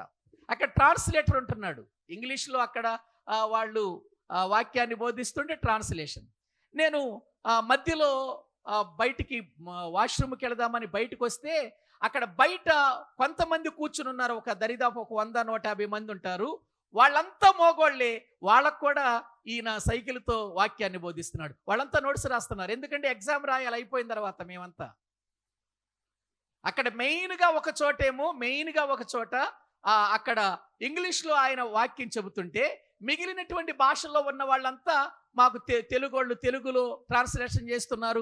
అక్కడ ట్రాన్స్లేటర్ ఉంటున్నాడు. ఇంగ్లీష్లో అక్కడ వాళ్ళు వాక్యాన్ని బోధిస్తుంటే ట్రాన్స్లేషన్. నేను మధ్యలో బయటికి వాష్రూమ్కి వెళదామని బయటకు వస్తే అక్కడ బయట కొంతమంది కూర్చుని ఉన్నారు. ఒక దరిదాపు ఒక 100-150 మంది ఉంటారు. వాళ్ళంతా మోగోళ్ళే. వాళ్ళకు కూడా ఈయన సైకిల్తో వాక్యాన్ని బోధిస్తున్నాడు. వాళ్ళంతా నోట్స్ రాస్తున్నారు. ఎందుకంటే ఎగ్జామ్ రాయాలి అయిపోయిన తర్వాత. మేమంతా అక్కడ మెయిన్గా ఒక చోట అక్కడ ఇంగ్లీష్లో ఆయన వాక్యం చెబుతుంటే మిగిలినటువంటి భాషల్లో ఉన్న వాళ్ళంతా మాకు తెలుగోళ్ళు తెలుగులో ట్రాన్స్లేషన్ చేస్తున్నారు.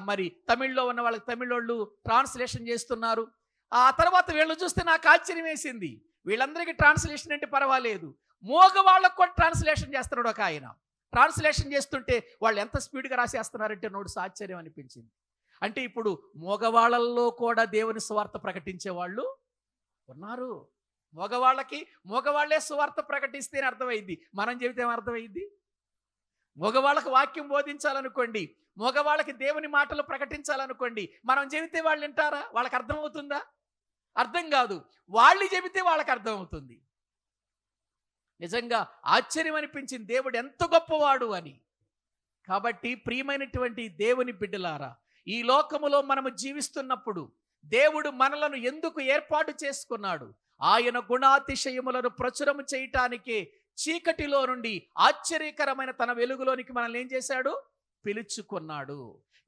మరి తమిళ్లో ఉన్న వాళ్ళకి తమిళోళ్ళు ట్రాన్స్లేషన్ చేస్తున్నారు. ఆ తర్వాత వీళ్ళు చూస్తే నాకు ఆశ్చర్యం వేసింది. వీళ్ళందరికీ ట్రాన్స్లేషన్ అంటే పర్వాలేదు, మోగవాళ్ళకు కూడా ట్రాన్స్లేషన్ చేస్తున్నాడు ఒక ఆయన. ట్రాన్స్లేషన్ చేస్తుంటే వాళ్ళు ఎంత స్పీడ్గా రాసేస్తున్నారంటే నోట్స్ ఆశ్చర్యం అనిపించింది. అంటే ఇప్పుడు మోగవాళ్ళల్లో కూడా దేవుని సువార్త ప్రకటించే వాళ్ళు ఉన్నారు. మోగవాళ్లే సువార్త ప్రకటిస్తేనే అర్థమైంది. మనం చెబితే అర్థమైంది. మగవాళ్ళకి వాక్యం బోధించాలనుకోండి, మగవాళ్ళకి దేవుని మాటలు ప్రకటించాలనుకోండి, మనం చెబితే వాళ్ళు వింటారా? వాళ్ళకి అర్థమవుతుందా? అర్థం కాదు. వాళ్ళు చెబితే వాళ్ళకి అర్థమవుతుంది. నిజంగా ఆశ్చర్యం అనిపించింది, దేవుడు ఎంత గొప్పవాడు అని. కాబట్టి ప్రియమైనటువంటి దేవుని బిడ్డలారా, ఈ లోకములో మనము జీవిస్తున్నప్పుడు దేవుడు మనలను ఎందుకు ఏర్పాటు చేసుకున్నాడు? ఆయన గుణాతిశయములను ప్రచురము చేయటానికే చీకటిలో నుండి ఆశ్చర్యకరమైన తన వెలుగులోనికి మనల్ని ఏం చేశాడు?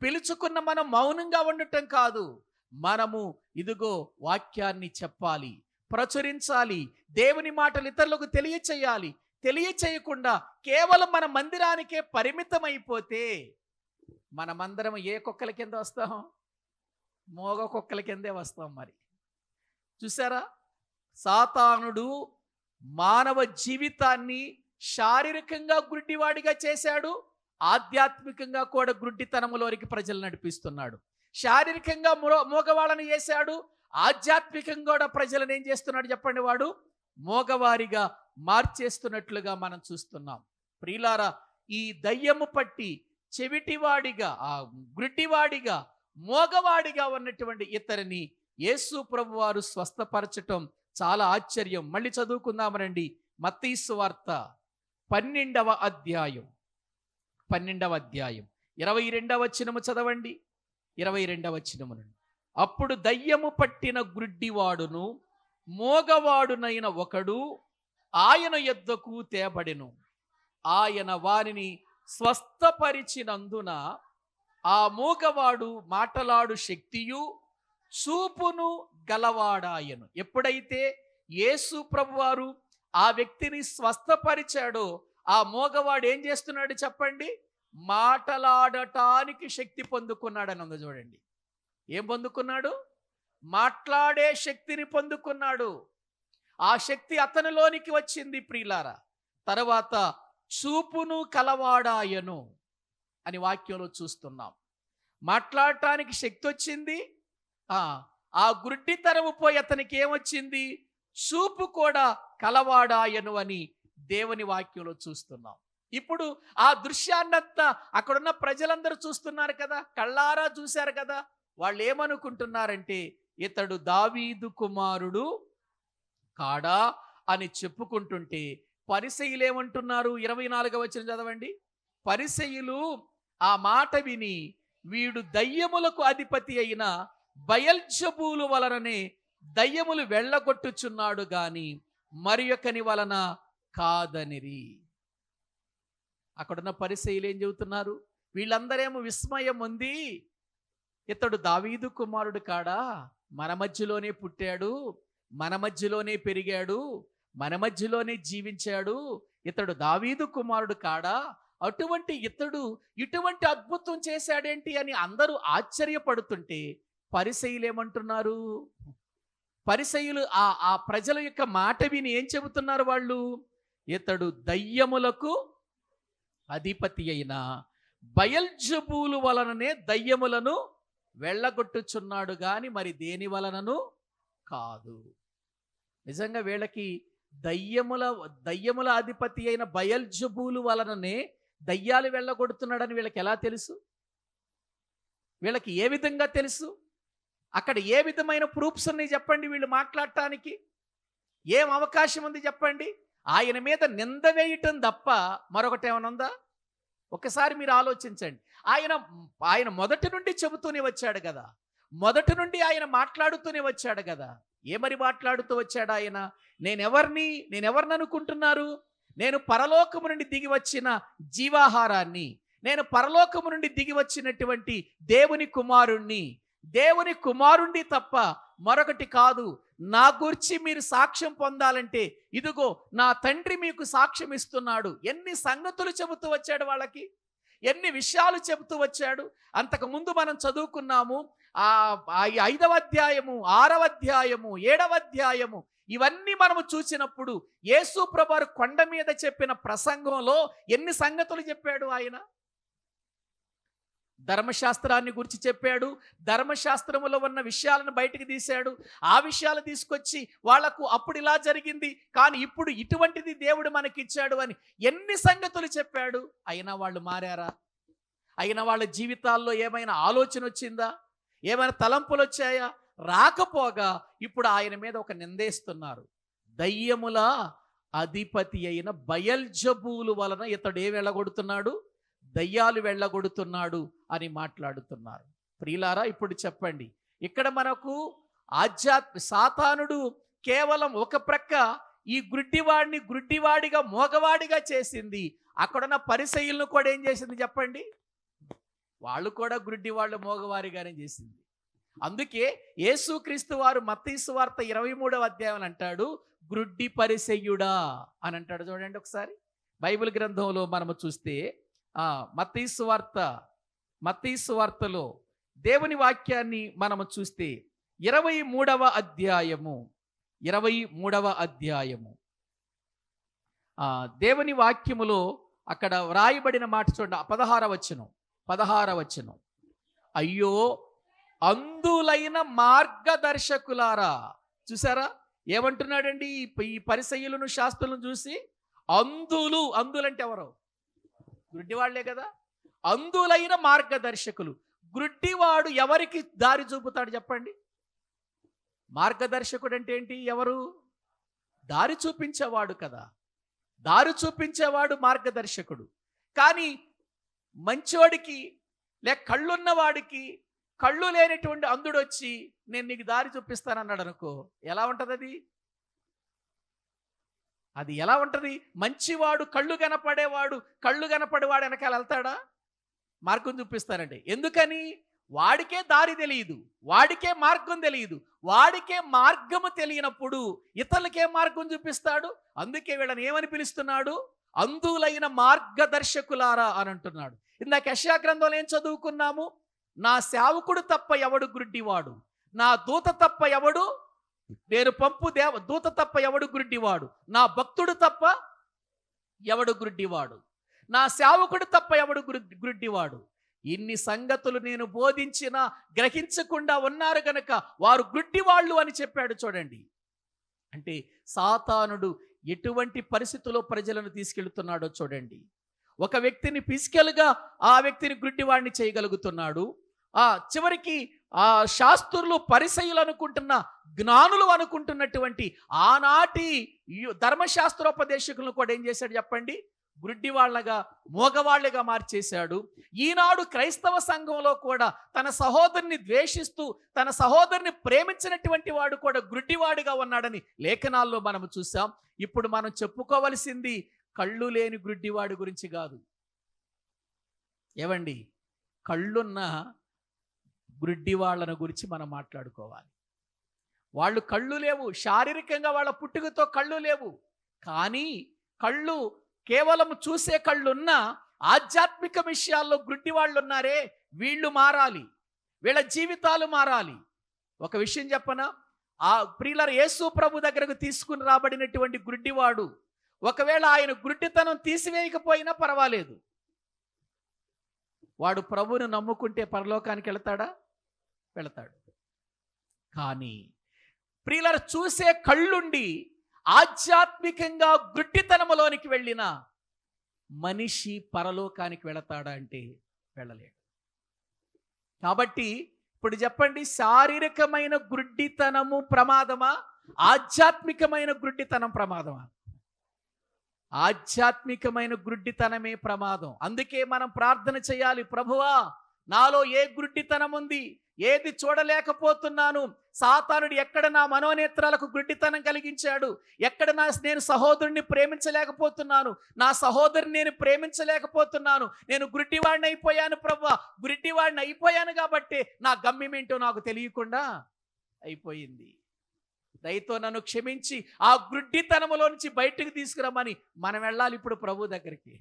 పిలుచుకున్న మనం మౌనంగా ఉండటం కాదు, మనము ఇదిగో వాక్యాన్ని చెప్పాలి, ప్రచురించాలి, దేవుని మాటలు ఇతరులకు తెలియచేయాలి. తెలియచేయకుండా కేవలం మన మందిరానికే పరిమితమైపోతే మనమందరం ఏ కుక్కల కింద వస్తాం? మోగ కుక్కల కిందే వస్తాం. మరి చూసారా, సాతానుడు మానవ జీవితాన్ని శారీరకంగా గుడ్డివాడిగా చేశాడు, ఆధ్యాత్మికంగా కూడా గుడ్డితనములోనికి ప్రజలు నడిపిస్తున్నాడు. శారీరకంగా మోగవాళ్ళని చేశాడు, ఆధ్యాత్మికంగా కూడా ప్రజలను ఏం చేస్తున్నాడు చెప్పండి? వాడు మోగవారిగా మార్చేస్తున్నట్లుగా మనం చూస్తున్నాం. ప్రియులారా, ఈ దయ్యము పట్టి చెవిటివాడిగా, గుడ్డివాడిగా, మోగవాడిగా ఉన్నటువంటి ఇతరిని యేసు ప్రభువారు స్వస్థపరచటం చాలా ఆశ్చర్యం. మళ్ళీ చదువుకుందామనండి. మత్తయి సువార్త 12వ అధ్యాయం 22వ వచనము చదవండి. 22వ వచనము నుండి, అప్పుడు దయ్యము పట్టిన గుడ్డివాడును మోగవాడునైన ఒకడు ఆయన యొద్దకు తేబడెను. ఆయన వారిని స్వస్థపరిచినందున ఆ మూగవాడు మాటలాడు శక్తియు చూపును గలవాడాయను. ఎప్పుడైతే యేసు ప్రభువారు ఆ వ్యక్తిని స్వస్థపరిచాడో ఆ మోగవాడు ఏం చేస్తున్నాడు చెప్పండి? మాటలాడటానికి శక్తి పొందుకున్నాడని ఉంది చూడండి. ఏం పొందుకున్నాడు? మాట్లాడే శక్తిని పొందుకున్నాడు. ఆ శక్తి అతనిలోనికి వచ్చింది ప్రియులారా. తర్వాత చూపును కలవాడాయను అని వాక్యంలో చూస్తున్నాం. మాట్లాడటానికి శక్తి వచ్చింది. ఆ గుడ్డితనము పోయి అతనికి ఏమొచ్చింది? చూపు కూడా కలవాడాయను అని దేవుని వాక్యంలో చూస్తున్నాం. ఇప్పుడు ఆ దృశ్యాన్నంతా అక్కడున్న ప్రజలందరూ చూస్తున్నారు కదా, కళ్ళారా చూశారు కదా. వాళ్ళు ఏమనుకుంటున్నారంటే ఇతడు దావీదు కుమారుడు కాడా అని చెప్పుకుంటుంటే పరిసయ్యులు ఏమంటున్నారు? 24వ వచనం చదవండి. పరిసయ్యులు ఆ మాట విని వీడు దయ్యములకు అధిపతి అయిన బయల్జబూలు వలననే దయ్యములు వెళ్ళగొట్టుచున్నాడు గాని మరి ఒకని వలన కాదనిరి. అక్కడున్న పరిసయ్యులు ఏం చెబుతున్నారు? వీళ్ళందరేమో విస్మయం ఉంది. ఇతడు దావీదు కుమారుడు కాడా? మన మధ్యలోనే పుట్టాడు, మన మధ్యలోనే పెరిగాడు, మన మధ్యలోనే జీవించాడు. ఇతడు దావీదు కుమారుడు కాడా? అటువంటి ఇతడు ఇటువంటి అద్భుతం చేశాడేంటి అని అందరూ ఆశ్చర్యపడుతుంటే పరిసయ్యులు ఏమంటున్నారు? పరిసయ్యులు ఆ ప్రజల యొక్క మాట విని ఏం చెబుతున్నారు వాళ్ళు? ఇతడు దయ్యములకు అధిపతి అయిన బయల్జబూలు వలననే దయ్యములను వెళ్ళగొట్టుచున్నాడు గాని మరి దేని వలనను కాదు. నిజంగా వీళ్ళకి దయ్యముల అధిపతి అయిన బయల్జబూలు వలననే దయ్యాలు వెళ్ళగొడుతున్నాడని వీళ్ళకి ఎలా తెలుసు? వీళ్ళకి ఏ విధంగా తెలుసు? అక్కడ ఏ విధమైన ప్రూఫ్స్ ఉన్నాయి చెప్పండి? వీళ్ళు మాట్లాడటానికి ఏం అవకాశం ఉంది చెప్పండి? ఆయన మీద నింద వేయటం తప్ప మరొకటి ఏమైనా ఉందా? ఒకసారి మీరు ఆలోచించండి. ఆయన మొదటి నుండి చెబుతూనే వచ్చాడు కదా, మొదటి నుండి ఆయన మాట్లాడుతూనే వచ్చాడు కదా. ఏమని మాట్లాడుతూ వచ్చాడు ఆయన? నేనెవరిని అనుకుంటున్నారు? నేను పరలోకము నుండి దిగి వచ్చిన జీవాహారాన్ని, నేను పరలోకము నుండి దిగి వచ్చినటువంటి దేవుని కుమారుణ్ణి తప్ప మరొకటి కాదు. నా గురించి మీరు సాక్ష్యం పొందాలంటే ఇదిగో నా తండ్రి మీకు సాక్ష్యం ఇస్తున్నాడు. ఎన్ని సంగతులు చెబుతూ వచ్చాడు వాళ్ళకి, ఎన్ని విషయాలు చెబుతూ వచ్చాడు. అంతకు ముందు మనం చదువుకున్నాము 5వ అధ్యాయము, 6వ అధ్యాయము, 7వ అధ్యాయము. ఇవన్నీ మనము చూసినప్పుడు యేసు ప్రభువు కొండ మీద చెప్పిన ప్రసంగంలో ఎన్ని సంగతులు చెప్పాడు ఆయన? ధర్మశాస్త్రాన్ని గురించి చెప్పాడు. ధర్మశాస్త్రములో ఉన్న విషయాలను బయటికి తీశాడు. ఆ విషయాలు తీసుకొచ్చి వాళ్లకు అప్పుడు ఇలా జరిగింది కానీ ఇప్పుడు ఇటువంటిది దేవుడు మనకిచ్చాడు అని ఎన్ని సంగతులు చెప్పాడు. అయినా వాళ్ళు మారారా? అయినా వాళ్ళ జీవితాల్లో ఏమైనా ఆలోచన వచ్చిందా? ఏమైనా తలంపులు వచ్చాయా? రాకపోగా ఇప్పుడు ఆయన మీద ఒక నిందేస్తున్నారు. దయ్యముల అధిపతి అయిన బయల్జబూలు వలన ఇతడు ఏ వెళ్ళగొడుతున్నాడు? దయ్యాలు వెళ్ళగొడుతున్నాడు అని మాట్లాడుతున్నారు. ప్రియులారా, ఇప్పుడు చెప్పండి, ఇక్కడ మనకు సాతానుడు కేవలం ఒక ప్రక్క ఈ గుడ్డివాడిగా మోగవాడిగా చేసింది. అక్కడున్న పరిసయ్యులను కూడా ఏం చేసింది చెప్పండి? వాళ్ళు కూడా గుడ్డివాళ్ళు మోగవారిగానే చేసింది. అందుకే యేసుక్రీస్తు వారు మత్తయి సువార్త 23వ అధ్యాయం అంటాడు, గ్రుడ్డి పరిసయ్యుడా అని అంటాడు. చూడండి ఒకసారి బైబిల్ గ్రంథంలో మనము చూస్తే మత్తయి సువార్తలో దేవుని వాక్యాన్ని మనము చూస్తే 23వ అధ్యాయము దేవుని వాక్యములో అక్కడ వ్రాయబడిన మాట చూడండి. 16వ వచనం. అయ్యో అంధులైన మార్గదర్శకులారా. చూసారా ఏమంటున్నాడండి? ఈ పరిసయ్యులను శాస్త్రులను చూసి అంధులంటే ఎవరు? గుడ్డివాళ్లే కదా. అంధులైన మార్గదర్శకులు. గుడ్డివాడు ఎవరికి దారి చూపుతాడు చెప్పండి? మార్గదర్శకుడు అంటే ఏంటి? ఎవరు? దారి చూపించేవాడు కదా. దారి చూపించేవాడు మార్గదర్శకుడు. కానీ మంచోడికి లేక కళ్ళున్నవాడికి కళ్ళు లేనటువంటి అంధుడు వచ్చి నేను నీకు దారి చూపిస్తానన్నాడు అనుకో, ఎలా ఉంటుంది అది ఎలా ఉంటుంది? మంచివాడు కళ్ళు కనపడేవాడు వెనకాల వెళ్తాడా? మార్గం చూపిస్తారండి. ఎందుకని? వాడికే దారి తెలియదు, వాడికే మార్గం తెలియదు. వాడికే మార్గము తెలియనప్పుడు ఇతరులకే మార్గం చూపిస్తాడు. అందుకే వీళ్ళని ఏమని పిలుస్తున్నాడు? అంధులైన మార్గదర్శకులారా అని అంటున్నాడు. ఇందాక యెషయా గ్రంథంలో ఏం చదువుకున్నాము? నా సేవకుడు తప్ప ఎవడు గుడ్డివాడు, నా దూత తప్ప ఎవడు, నేను పంపు దూత తప్ప ఎవడు గుడ్డివాడు, నా భక్తుడు తప్ప ఎవడు గుడ్డివాడు, నా సేవకుడు తప్ప ఎవడు గుడ్డివాడు. ఇన్ని సంగతులు నేను బోధించినా గ్రహించకుండా ఉన్నారు గనక వారు గుడ్డివాళ్ళు అని చెప్పాడు. చూడండి, అంటే సాతానుడు ఎటువంటి పరిస్థితుల్లో ప్రజలను తీసుకెళ్తున్నాడో చూడండి. ఒక వ్యక్తిని ఫిజికల్గా ఆ వ్యక్తిని గుడ్డివాడిని చేయగలుగుతున్నాడు. చివరికి ఆ శాస్త్రులు పరిసయ్యులు అనుకుంటున్న, జ్ఞానులు అనుకుంటున్నటువంటి ఆనాటి ధర్మశాస్త్రోపదేశకులను కూడా ఏం చేశాడు చెప్పండి? గుడ్డివాళ్ళగా, మోగవాళ్ళగా మార్చేశాడు. ఈనాడు క్రైస్తవ సంఘంలో కూడా తన సహోదరుని ద్వేషిస్తూ తన సహోదరుని ప్రేమించినటువంటి వాడు కూడా గుడ్డివాడిగా ఉన్నాడని లేఖనాల్లో మనం చూసాం. ఇప్పుడు మనం చెప్పుకోవలసింది కళ్ళు లేని గుడ్డివాడి గురించి కాదు. ఏవండి, కళ్ళున్న గుడ్డి వాళ్ళను గురించి మనం మాట్లాడుకోవాలి. వాళ్ళు కళ్ళు లేవు, శారీరకంగా వాళ్ళ పుట్టుకతో కళ్ళు లేవు, కానీ కళ్ళు కేవలం చూసే కళ్ళున్న ఆధ్యాత్మిక విషయాల్లో గుడ్డి వాళ్ళు ఉన్నారే, వీళ్ళు మారాలి, వీళ్ళ జీవితాలు మారాలి. ఒక విషయం చెప్పనా? ఆ ప్రియులారా, యేసు ప్రభు దగ్గరకు తీసుకుని రాబడినటువంటి గుడ్డివాడు ఒకవేళ ఆయన గుడ్డితనం తీసివేయకపోయినా పర్వాలేదు, వాడు ప్రభువును నమ్ముకుంటే పరలోకానికి వెళతాడా? వెళతాడు. కానీ ప్రియులారా, చూసే కళ్ళుండి ఆధ్యాత్మికంగా గుడ్డితనములోనికి వెళ్ళిన మనిషి పరలోకానికి వెళతాడా అంటే వెళ్ళలేడు. కాబట్టి ఇప్పుడు చెప్పండి, శారీరకమైన గుడ్డితనము ప్రమాదమా, ఆధ్యాత్మికమైన గుడ్డితనం ప్రమాదమా? ఆధ్యాత్మికమైన గుడ్డితనమే ప్రమాదం. అందుకే మనం ప్రార్థన చేయాలి, ప్రభువా నాలో ఏ గుడ్డితనం ఉంది, ఏది చూడలేకపోతున్నాను, సాతానుడు ఎక్కడ నా మనోనేత్రాలకు గుడ్డితనం కలిగించాడు, ఎక్కడ నేను సహోదరుని ప్రేమించలేకపోతున్నాను, నా సహోదరుని నేను ప్రేమించలేకపోతున్నాను, నేను గుడ్డివాడిని అయిపోయాను ప్రభువా, గుడ్డివాడిని అయిపోయాను కాబట్టి నా గమ్యం ఏంటో నాకు తెలియకుండా అయిపోయింది, దయతో నన్ను క్షమించి ఆ గుడ్డితనములో నుంచి బయటకు తీసుకురమ్మని మనం వెళ్ళాలి ఇప్పుడు ప్రభు దగ్గరికి.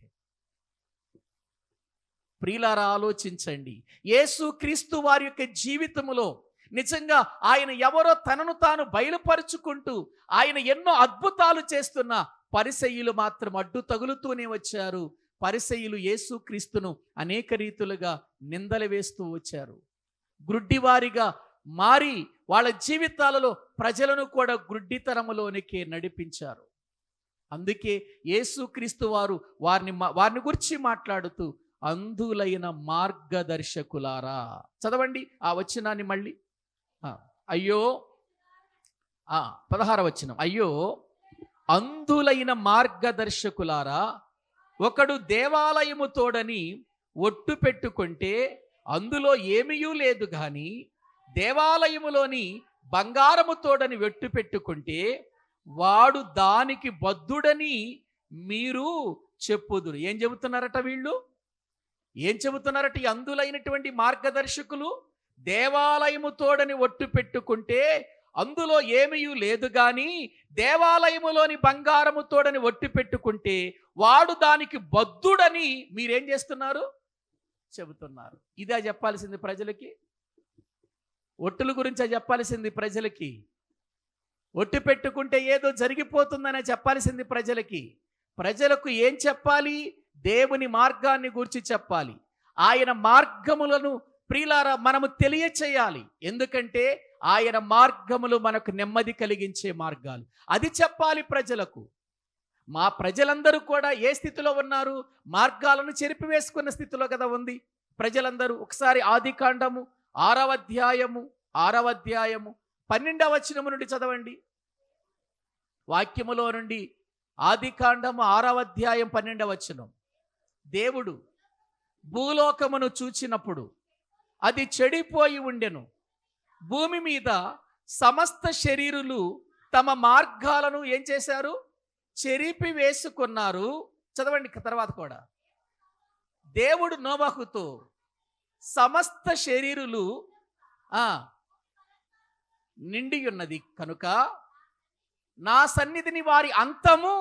ప్రియులారా, ఆలోచించండి, యేసు క్రీస్తు వారి యొక్క జీవితములో నిజంగా ఆయన ఎవరో తనను తాను బయలుపరుచుకుంటూ ఆయన ఎన్నో అద్భుతాలు చేస్తున్న పరిసయ్యులు మాత్రం అడ్డు తగులుతూనే వచ్చారు. పరిసయ్యులు యేసు క్రీస్తును అనేక రీతులుగా నిందలు వేస్తూ వచ్చారు. గుడ్డివారిగా మారి వాళ్ళ జీవితాలలో ప్రజలను కూడా గుడ్డితనములోనికి నడిపించారు. అందుకే యేసు క్రీస్తు వారు వారిని గురించి మాట్లాడుతూ అంధులైన మార్గదర్శకులారా, చదవండి ఆ వచనాన్ని మళ్ళీ. అయ్యో 16వ వచనం, అయ్యో అంధులైన మార్గదర్శకులారా, ఒకడు దేవాలయము తోడని ఒట్టు పెట్టుకుంటే అందులో ఏమీయూ లేదు గాని దేవాలయములోని బంగారము తోడని వెట్టు పెట్టుకుంటే వాడు దానికి బద్ధుడని మీరు చెప్పుదురు. ఏం చెబుతున్నారట వీళ్ళు? ఏం చెబుతున్నారట ఈ అందులైనటువంటి మార్గదర్శకులు? దేవాలయము తోడని ఒట్టు పెట్టుకుంటే అందులో ఏమీ లేదు గాని దేవాలయములోని బంగారము తోడని ఒట్టు పెట్టుకుంటే వాడు దానికి బద్ధుడని మీరేం చేస్తున్నారు? చెబుతున్నారు. ఇదే చెప్పాల్సింది ప్రజలకి? ఒట్టుల గురించే చెప్పాల్సింది ప్రజలకి? ఒట్టు పెట్టుకుంటే ఏదో జరిగిపోతుందనే చెప్పాల్సింది ప్రజలకి? ప్రజలకు ఏం చెప్పాలి? దేవుని మార్గాన్ని గురించి చెప్పాలి. ఆయన మార్గములను ప్రియులారా మనము తెలియచేయాలి. ఎందుకంటే ఆయన మార్గములు మనకు నెమ్మది కలిగించే మార్గాలు. అది చెప్పాలి ప్రజలకు. మా ప్రజలందరూ కూడా ఏ స్థితిలో ఉన్నారు? మార్గాలను చెరిపివేసుకున్న స్థితిలో కదా ఉంది ప్రజలందరూ. ఒకసారి ఆదికాండము 6వ అధ్యాయము 12వ వచనము నుండి చదవండి. వాక్యములో నుండి ఆదికాండము 6వ అధ్యాయం 12వ వచనం. దేవుడు భూలోకమును చూచినప్పుడు అది చెడిపోయి ఉండెను, భూమి మీద సమస్త శరీరులు తమ మార్గాలను ఏం చేశారు? చెరిపి వేసుకున్నారు. చదవండి తర్వాత కూడా. దేవుడు నోవహుతో సమస్త శరీరులు నిండి ఉన్నది కనుక నా సన్నిధిని వారి అంతము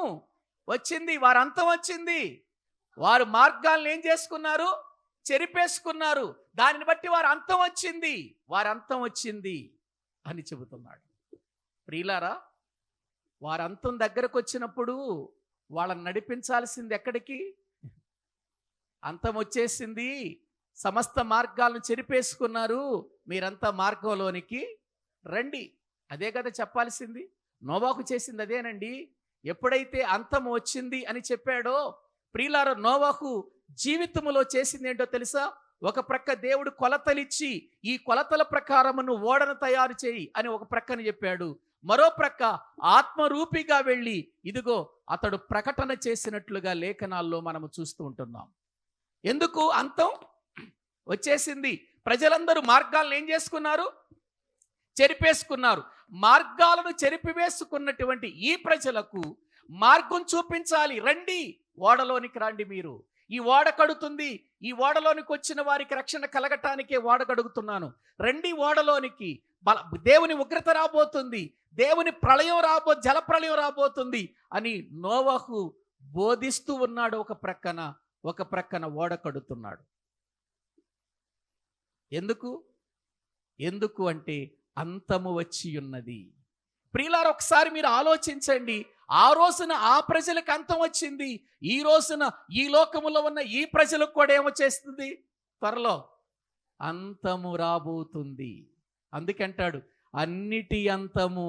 వచ్చింది, వారి అంతం వచ్చింది. వారు మార్గాలను ఏం చేసుకున్నారు? చెరిపేసుకున్నారు. దానిని బట్టి వారి అంతం వచ్చింది, వారి అంతం వచ్చింది అని చెబుతున్నాడు. ప్రియులారా, వారి అంతం దగ్గరకు వచ్చినప్పుడు వాళ్ళని నడిపించాల్సింది ఎక్కడికి? అంతం వచ్చేసింది, సమస్త మార్గాలను చెరిపేసుకున్నారు, మీరంతా మార్గంలోనికి రండి. అదే కదా చెప్పాల్సింది. నోవాహు చేసింది అదేనండి. ఎప్పుడైతే అంతం వచ్చింది అని చెప్పాడో, ప్రియులారా, నోవాహు జీవితంలో చేసింది ఏంటో తెలుసా? ఒక ప్రక్క దేవుడు కొలతలిచ్చి ఈ కొలతల ప్రకారమును ఓడను తయారు చేయి అని ఒక ప్రక్కన చెప్పాడు. మరో ప్రక్క ఆత్మరూపిగా వెళ్ళి ఇదిగో అతడు ప్రకటన చేసినట్లుగా లేఖనాల్లో మనము చూస్తూ ఉంటున్నాం. ఎందుకు? అంతం వచ్చేసింది. ప్రజలందరూ మార్గాలను ఏం చేసుకున్నారు? చెరిపేసుకున్నారు. మార్గాలను చెరిపివేసుకున్నటువంటి ఈ ప్రజలకు మార్గం చూపించాలి. రండి, ఓడలోనికి రండి. మీరు ఈ ఓడ కడుతుంది, ఈ ఓడలోనికి వచ్చిన వారికి రక్షణ కలగటానికే ఓడ కడుగుతున్నాను, రండి ఓడలోనికి. దేవుని ఉగ్రత రాబోతుంది, దేవుని ప్రళయం జల ప్రళయం రాబోతుంది అని నోవహు బోధిస్తూ ఉన్నాడు. ఒక ప్రక్కన ఓడ కడుతున్నాడు. ఎందుకు అంటే అంతము వచ్చి ఉన్నది. ప్రియులారా, ఒకసారి మీరు ఆలోచించండి. ఆ రోజున ఆ ప్రజలకు అంతం వచ్చింది, ఈ రోజున ఈ లోకములో ఉన్న ఈ ప్రజలకు కూడా ఏమొచ్చేస్తుంది? త్వరలో అంతము రాబోతుంది. అందుకంటాడు అన్నిటి అంతము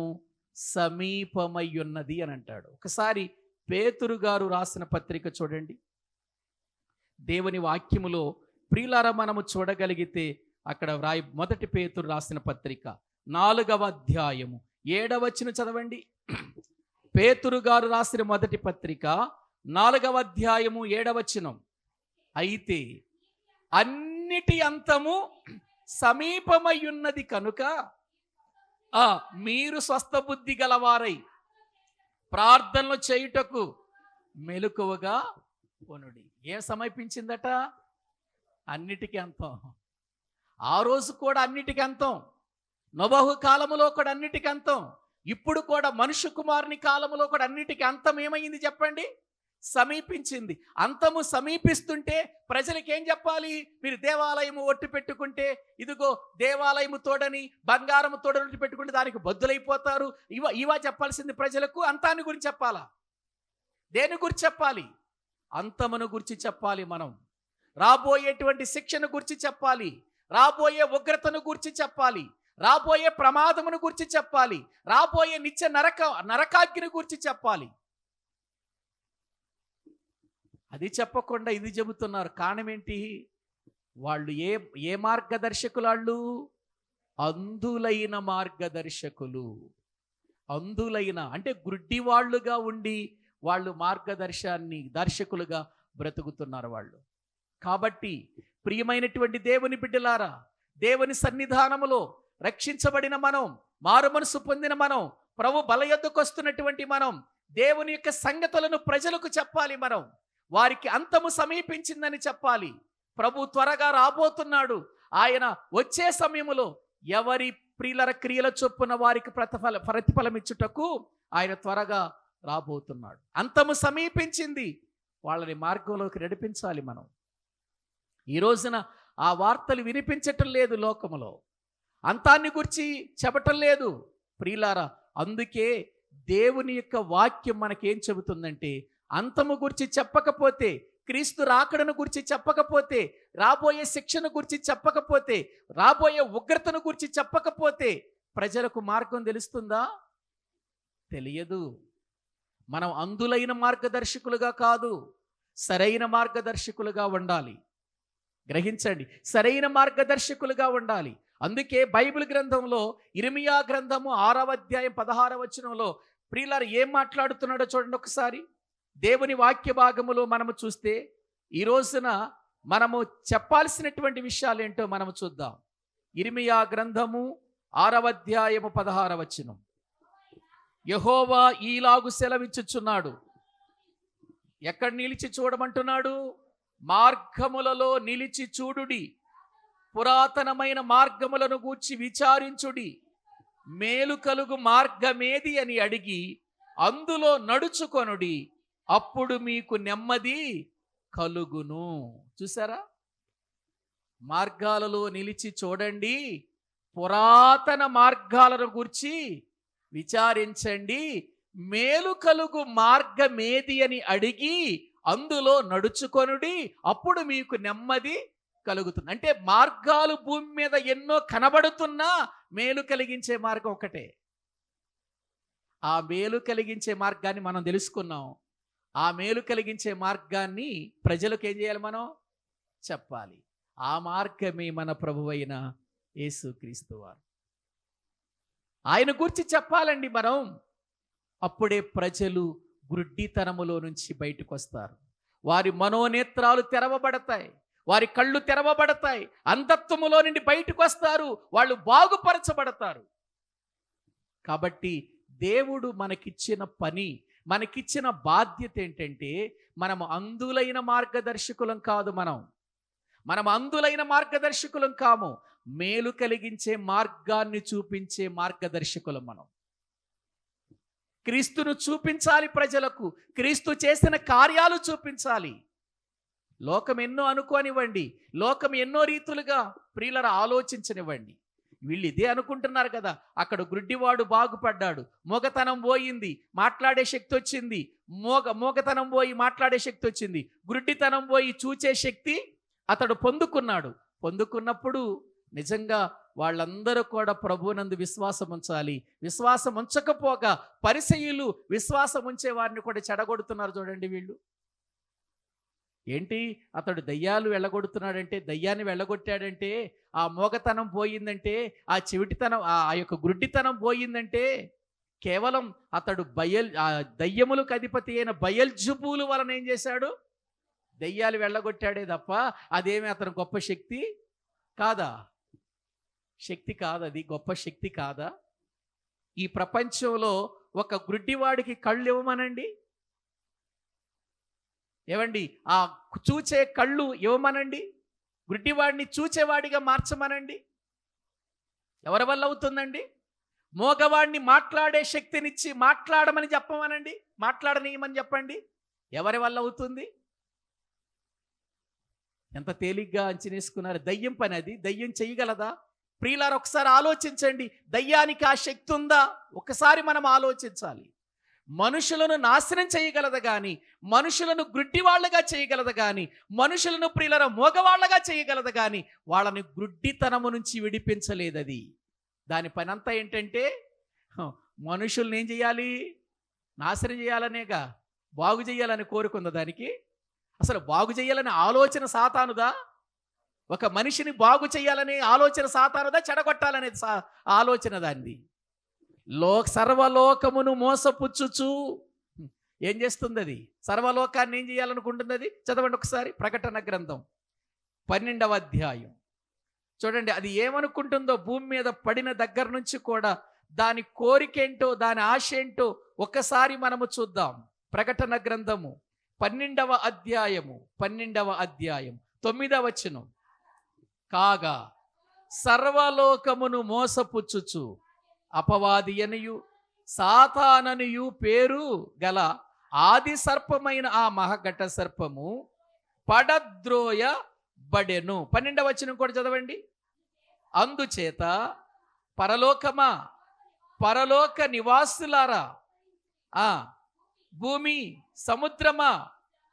సమీపమై ఉన్నది అని అంటాడు. ఒకసారి పేతురు గారు రాసిన పత్రిక చూడండి. దేవుని వాక్యములో ప్రియులారా మనము చూడగలిగితే అక్కడ మొదటి పేతురు రాసిన పత్రిక 4వ అధ్యాయము 7వ వచనం చదవండి. పేతురు గారు రాసిన మొదటి పత్రిక 4వ అధ్యాయము 7వ వచనం. అయితే అన్నిటి అంతము సమీపమై ఉన్నది కనుక మీరు స్వస్థ బుద్ధి గలవారై ప్రార్థనలు చేయుటకు మెలకువగా కొనుడి. ఏం సమీపించిందట? అన్నిటికీ అంతం. ఆ రోజు కూడా అన్నిటికీ అంతం, నోవహు కాలములో కూడా అన్నిటికీ అంతం, ఇప్పుడు కూడా మనుష్య కుమారుని కాలములో కూడా అన్నిటికీ అంతం ఏమైంది చెప్పండి? సమీపించింది. అంతము సమీపిస్తుంటే ప్రజలకి ఏం చెప్పాలి? మీరు దేవాలయము ఒట్టు పెట్టుకుంటే ఇదిగో దేవాలయము తోడని బంగారము తోడని ఒట్టు పెట్టుకుంటే దానికి బద్దులైపోతారు. ఇవా చెప్పాల్సింది ప్రజలకు? అంతాన్ని గురించి చెప్పాలా? దేని గురించి చెప్పాలి? అంతమును గురించి చెప్పాలి. మనం రాబోయేటువంటి శిక్షను గురించి చెప్పాలి, రాబోయే ఉగ్రతను గురించి చెప్పాలి, రాబోయే ప్రమాదమును గురించి చెప్పాలి, రాబోయే నిత్య నరకాగ్ని గురించి చెప్పాలి. అది చెప్పకుండా ఇది చెబుతున్నారు. కారణం ఏంటి? వాళ్ళు ఏ మార్గదర్శకులు? వాళ్ళు అంధులైన మార్గదర్శకులు. అంధులైన అంటే గుడ్డి వాళ్ళుగా ఉండి వాళ్ళు దర్శకులుగా బ్రతుకుతున్నారు వాళ్ళు. కాబట్టి ప్రియమైనటువంటి దేవుని బిడ్డలారా, దేవుని సన్నిధానములో రక్షించబడిన మనం, మారు మనసు పొందిన మనం, ప్రభు బల యొద్దకు వస్తున్నటువంటి మనం దేవుని యొక్క సంగతులను ప్రజలకు చెప్పాలి. మనం వారికి అంతము సమీపించిందని చెప్పాలి. ప్రభు త్వరగా రాబోతున్నాడు. ఆయన వచ్చే సమయములో ఎవరి ప్రియుల క్రియల చొప్పున వారికి ప్రతిఫలం ఇచ్చుటకు ఆయన త్వరగా రాబోతున్నాడు. అంతము సమీపించింది. వాళ్ళని మార్గంలోకి నడిపించాలి. మనం ఈ రోజున ఆ వార్తలు వినిపించటం లేదు, లోకములో అంతాన్ని గురించి చెప్పటం లేదు ప్రియులారా. అందుకే దేవుని యొక్క వాక్యం మనకేం చెబుతుందంటే, అంతము గురించి చెప్పకపోతే, క్రీస్తు రాకడను గురించి చెప్పకపోతే, రాబోయే శిక్షను గురించి చెప్పకపోతే, రాబోయే ఉగ్రతను గురించి చెప్పకపోతే ప్రజలకు మార్గం తెలుస్తుందా? తెలియదు. మనం అందులైన మార్గదర్శకులుగా కాదు, సరైన మార్గదర్శకులుగా ఉండాలి. గ్రహించండి, సరైన మార్గదర్శకులుగా ఉండాలి. అందుకే బైబిల్ గ్రంథంలో ఇర్మియా గ్రంథము 6వ అధ్యాయం 16వ వచనంలో ప్రియులారా ఏం మాట్లాడుతున్నాడో చూడండి ఒకసారి. దేవుని వాక్య భాగములో మనము చూస్తే ఈ రోజున మనము చెప్పాల్సినటువంటి విషయాలు ఏంటో మనము చూద్దాం. ఇర్మియా గ్రంథము 6వ అధ్యాయము 16వ వచనం. యెహోవా ఈలాగు సెలవిచ్చుచున్నాడు. ఎక్కడ నిలిచి చూడమంటున్నాడు? మార్గములలో నిలిచి చూడుడి, పురాతనమైన మార్గములను గూర్చి విచారించుడి, మేలు కలుగు మార్గమేది అని అడిగి అందులో నడుచుకొనుడి, అప్పుడు మీకు నెమ్మది కలుగును. చూసారా? మార్గాలలో నిలిచి చూడండి, పురాతన మార్గాలను గూర్చి విచారించండి, మేలు కలుగు మార్గమేది అని అడిగి అందులో నడుచుకొనుడి, అప్పుడు మీకు నెమ్మది కలుగుతుంది. అంటే మార్గాలు భూమి మీద ఎన్నో కనబడుతున్నా మేలు కలిగించే మార్గం ఒకటే. ఆ మేలు కలిగించే మార్గాన్ని మనం తెలుసుకున్నాం. ఆ మేలు కలిగించే మార్గాన్ని ప్రజలకు ఏం చేయాలి? మనం చెప్పాలి. ఆ మార్గమే మన ప్రభువైన యేసుక్రీస్తు వారు. ఆయన గురించి చెప్పాలండి మనం. అప్పుడే ప్రజలు గుడ్డితనములో నుంచి బయటకు వస్తారు. వారి మనోనేత్రాలు తెరవబడతాయి, వారి కళ్ళు తెరవబడతాయి, అంధత్వములో నుండి బయటకు వస్తారు, వాళ్ళు బాగుపరచబడతారు. కాబట్టి దేవుడు మనకిచ్చిన పని, మనకిచ్చిన బాధ్యత ఏంటంటే, మనము అంధులైన మార్గదర్శకులం కాదు. మనం అంధులైన మార్గదర్శకులం కాము. మేలు కలిగించే మార్గాన్ని చూపించే మార్గదర్శకులం మనం. క్రీస్తును చూపించాలి ప్రజలకు, క్రీస్తు చేసిన కార్యాలు చూపించాలి. లోకం ఎన్నో అనుకోనివ్వండి, లోకం ఎన్నో రీతులుగా ప్రియులరా ఆలోచించనివ్వండి. వీళ్ళు ఇదే అనుకుంటున్నారు కదా, అక్కడ గుడ్డివాడు బాగుపడ్డాడు, మొగతనం పోయింది, మాట్లాడే శక్తి వచ్చింది, మోగతనం పోయి మాట్లాడే శక్తి వచ్చింది, గుడ్డితనం పోయి చూచే శక్తి అతడు పొందుకున్నప్పుడు నిజంగా వాళ్ళందరూ కూడా ప్రభువునందు విశ్వాసం ఉంచాలి. విశ్వాసం ఉంచకపోగా పరిసయ్యులు విశ్వాసం ఉంచే వారిని కూడా చెడగొడుతున్నారు. చూడండి వీళ్ళు ఏంటి, అతడు దయ్యాలు వెళ్ళగొడుతున్నాడంటే, దయ్యాన్ని వెళ్ళగొట్టాడంటే, ఆ మోగతనం పోయిందంటే, ఆ చెవిటితనం, ఆ యొక్క గుడ్డితనం పోయిందంటే కేవలం అతడు దయ్యములకు అధిపతి అయిన బయల్జుబూలు వలన ఏం చేశాడు? దయ్యాలు వెళ్ళగొట్టాడే తప్ప అదేమి అతను గొప్ప శక్తి కాదా? శక్తి కాదు, అది గొప్ప శక్తి కాదా? ఈ ప్రపంచంలో ఒక గుడ్డివాడికి కళ్ళు ఇవ్వమనండి, ఏమండి, ఆ చూచే కళ్ళు ఇవ్వమనండి, గుడ్డివాడిని చూచేవాడిగా మార్చమనండి, ఎవరి వల్ల అవుతుందండి? మోగవాడిని మాట్లాడే శక్తినిచ్చి మాట్లాడమని చెప్పమనండి, మాట్లాడనీయమని చెప్పండి, ఎవరి వల్ల అవుతుంది? ఎంత తేలిగ్గా అంచనేసుకున్నారు. దయ్యం పని అది, దయ్యం చేయగలదా? ప్రియులారా, ఒకసారి ఆలోచించండి, దయ్యానికి ఆ శక్తి ఉందా? ఒకసారి మనం ఆలోచించాలి. మనుషులను నాశనం చేయగలదు కానీ, మనుషులను గుడ్డివాళ్ళగా చేయగలదు కానీ, మనుషులను ప్రియులరా మోగవాళ్ళగా చేయగలదు కానీ, వాళ్ళని గుడ్డితనము నుంచి విడిపించలేదు. అది దాని పని అంతా ఏంటంటే, మనుషుల్ని ఏం చేయాలి? నాశనం చేయాలనేగా, బాగు చేయాలని కోరుకుందా దానికి? అసలు బాగు చేయాలనే ఆలోచన సాతానుదా? ఒక మనిషిని బాగు చేయాలనే ఆలోచన సాతానుదా? చెడగొట్టాలనేది ఆలోచన దాన్ని. సర్వలోకమును మోసపుచ్చుచు ఏం చేస్తుంది? అది సర్వలోకాన్ని ఏం చేయాలనుకుంటుంది? అది చదవండి ఒకసారి, ప్రకటన గ్రంథం 12వ అధ్యాయం చూడండి. అది ఏమనుకుంటుందో భూమి మీద పడిన దగ్గర నుంచి కూడా దాని కోరికేంటో, దాని ఆశ ఏంటో ఒకసారి మనము చూద్దాం. ప్రకటన గ్రంథము 12వ అధ్యాయము 9వ వచనం. కాగా సర్వలోకమును మోసపుచ్చుచు అపవాది అనియు సాతాననియు పేరు గల ఆది సర్పమైన ఆ మహాఘట సర్పము పడద్రోయబడెను. 12వ వచనం కూడా చదవండి. అందుచేత పరలోకమా, పరలోక నివాసులారా, భూమి సముద్రమా,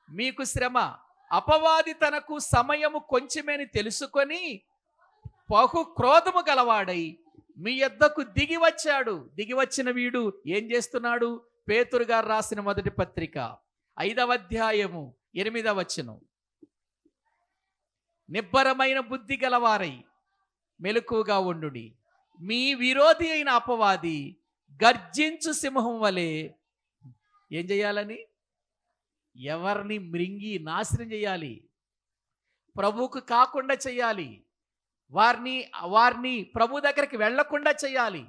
మీకు శ్రమ. అపవాది తనకు సమయము కొంచెమని తెలుసుకొని బహు క్రోధము గలవాడై మీ యొద్దకు దిగి వచ్చిన వీడు ఏం చేస్తున్నాడు? పేతురు గారు రాసిన మొదటి పత్రిక 5వ అధ్యాయము 8వ వచనం. నిబ్బరమైన బుద్ధి గలవారై మెలకుగా ఉండుడి, మీ విరోధి అయిన అపవాది గర్జించు సింహం వలె ఏం చేయాలని? ఎవరిని మృంగి నాశనం చేయాలి, ప్రభువుకు కాకుండా చేయాలి, వారిని ప్రభు దగ్గరికి వెళ్లకుండా చేయాలి,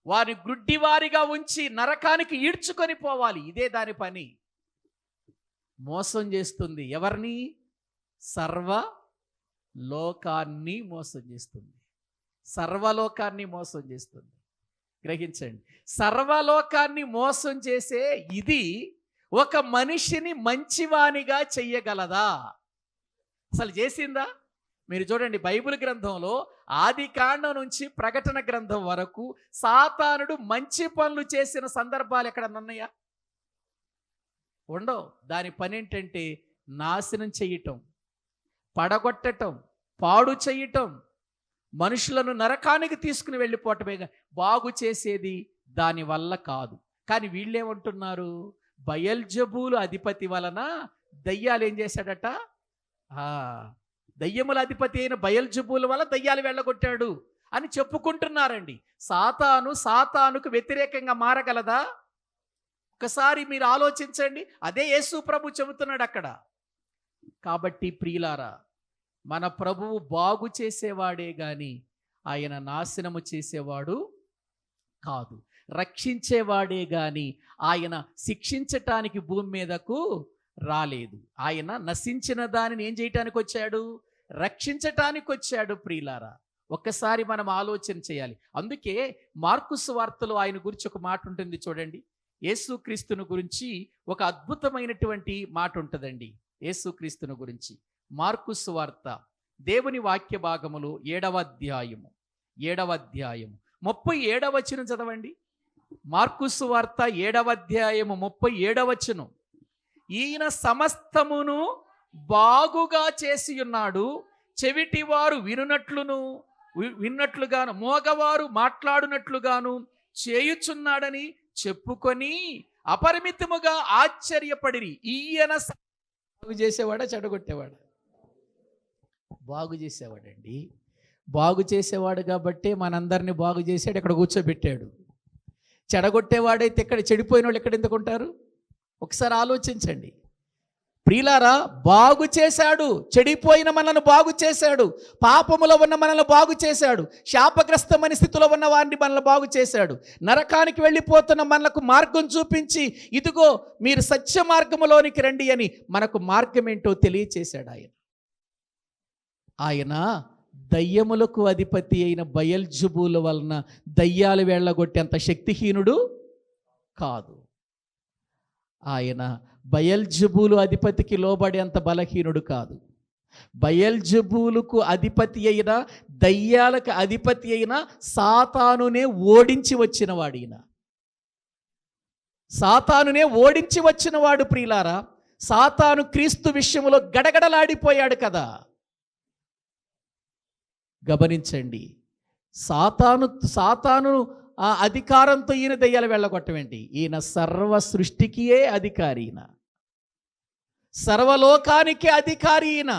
వారిని గుడ్డివారిగా ఉంచి నరకానికి ఈడ్చుకొని పోవాలి. ఇదే దాని పని. మోసం చేస్తుంది ఎవరిని? సర్వలోకాన్ని మోసం చేస్తుంది. సర్వలోకాన్ని మోసం చేస్తుంది. గ్రహించండి, సర్వలోకాన్ని మోసం చేసే ఇది ఒక మనిషిని మంచివానిగా చెయ్యగలదా? అసలు చేసిందా? మీరు చూడండి, బైబిల్ గ్రంథంలో ఆది కాండం నుంచి ప్రకటన గ్రంథం వరకు సాతానుడు మంచి పనులు చేసిన సందర్భాలు ఎక్కడన్నా ఉన్నాయా? ఉండవు. దాని పని ఏంటంటే నాశనం చెయ్యటం, పడగొట్టటం, పాడు చెయ్యటం, మనుషులను నరకానికి తీసుకుని వెళ్ళిపోవటమే, బాగు చేసేది దానివల్ల కాదు. కానీ వీళ్ళేమంటున్నారు? బయల్జబూలు అధిపతి వలన దయ్యాలు ఏం చేశాడట? దయ్యముల అధిపతి అయిన బయల్జబూలు వల్ల దయ్యాలు వెళ్ళగొట్టాడు అని చెప్పుకుంటున్నారండి. సాతానుకు వ్యతిరేకంగా మారగలదా? ఒకసారి మీరు ఆలోచించండి. అదే యేసు ప్రభు చెబుతున్నాడు అక్కడ. కాబట్టి ప్రియులారా, మన ప్రభువు బాగు చేసేవాడే గాని ఆయన నాశనము చేసేవాడు కాదు. రక్షించేవాడే గాని ఆయన శిక్షించటానికి భూమి మీదకు రాలేదు. ఆయన నశించిన దానిని ఏం చేయటానికి వచ్చాడు? రక్షించటానికి వచ్చాడు. ప్రియులారా, ఒక్కసారి మనం ఆలోచన చేయాలి. అందుకే మార్కు సువార్తలో ఆయన గురించి ఒక మాట ఉంటుంది చూడండి. యేసుక్రీస్తును గురించి ఒక అద్భుతమైనటువంటి మాట ఉంటుందండి. యేసుక్రీస్తును గురించి మార్కు సువార్త దేవుని వాక్య భాగములు 7వ అధ్యాయము 37వ వచనం చదవండి. మార్కు సువార్త 7వ అధ్యాయము 37వ వచనం. ఈయన సమస్తమును బాగుగా చేసి ఉన్నాడు, చెవిటివారు విన్నట్లుగాను మోగవారు మాట్లాడునట్లుగాను చేయుచున్నాడని చెప్పుకొని అపరిమితముగా ఆశ్చర్యపడిరి. ఈయన బాగు చేసేవాడా చెడగొట్టేవాడా? బాగు చేసేవాడండి. బాగు చేసేవాడు కాబట్టే మనందరినీ బాగు చేసాడు, ఇక్కడ కూర్చోబెట్టాడు. చెడగొట్టేవాడైతే ఇక్కడ చెడిపోయిన వాళ్ళు ఎక్కడ ఎందుకు ఉంటారు? ఒకసారి ఆలోచించండి ప్రియులారా. బాగు చేశాడు, చెడిపోయిన మనల్ని బాగు చేశాడు, పాపములో ఉన్న మనల్ని బాగు చేశాడు, శాపగ్రస్తమైన స్థితిలో ఉన్న వారిని మనల్ని బాగు చేశాడు, నరకానికి వెళ్ళిపోతున్న మనకు మార్గం చూపించి ఇదిగో మీరు సత్య మార్గములోనికి రండి అని మనకు మార్గం ఏంటో తెలియచేశాడు. ఆయన దయ్యములకు అధిపతి అయిన బయల్జబూల వలన దయ్యాలు వెళ్ళగొట్టేంత శక్తిహీనుడు కాదు. ఆయన బయల్జబూలు అధిపతికి లోబడేంత బలహీనుడు కాదు. బయల్జబూలుకు అధిపతి అయిన, దయ్యాలకు అధిపతి అయిన సాతానునే ఓడించి వచ్చినవాడు ఈయన. సాతానునే ఓడించి వచ్చినవాడు. ప్రియులారా, సాతాను క్రీస్తు విషయంలో గడగడలాడిపోయాడు కదా. గమనించండి, సాతాను ఆ అధికారంతో ఈయన దయ్యాలు వెళ్ళగొట్టమేంటి? ఈయన సర్వ సృష్టికియే అధికారి, ఈయన సర్వలోకానికే అధికారి. ఈయన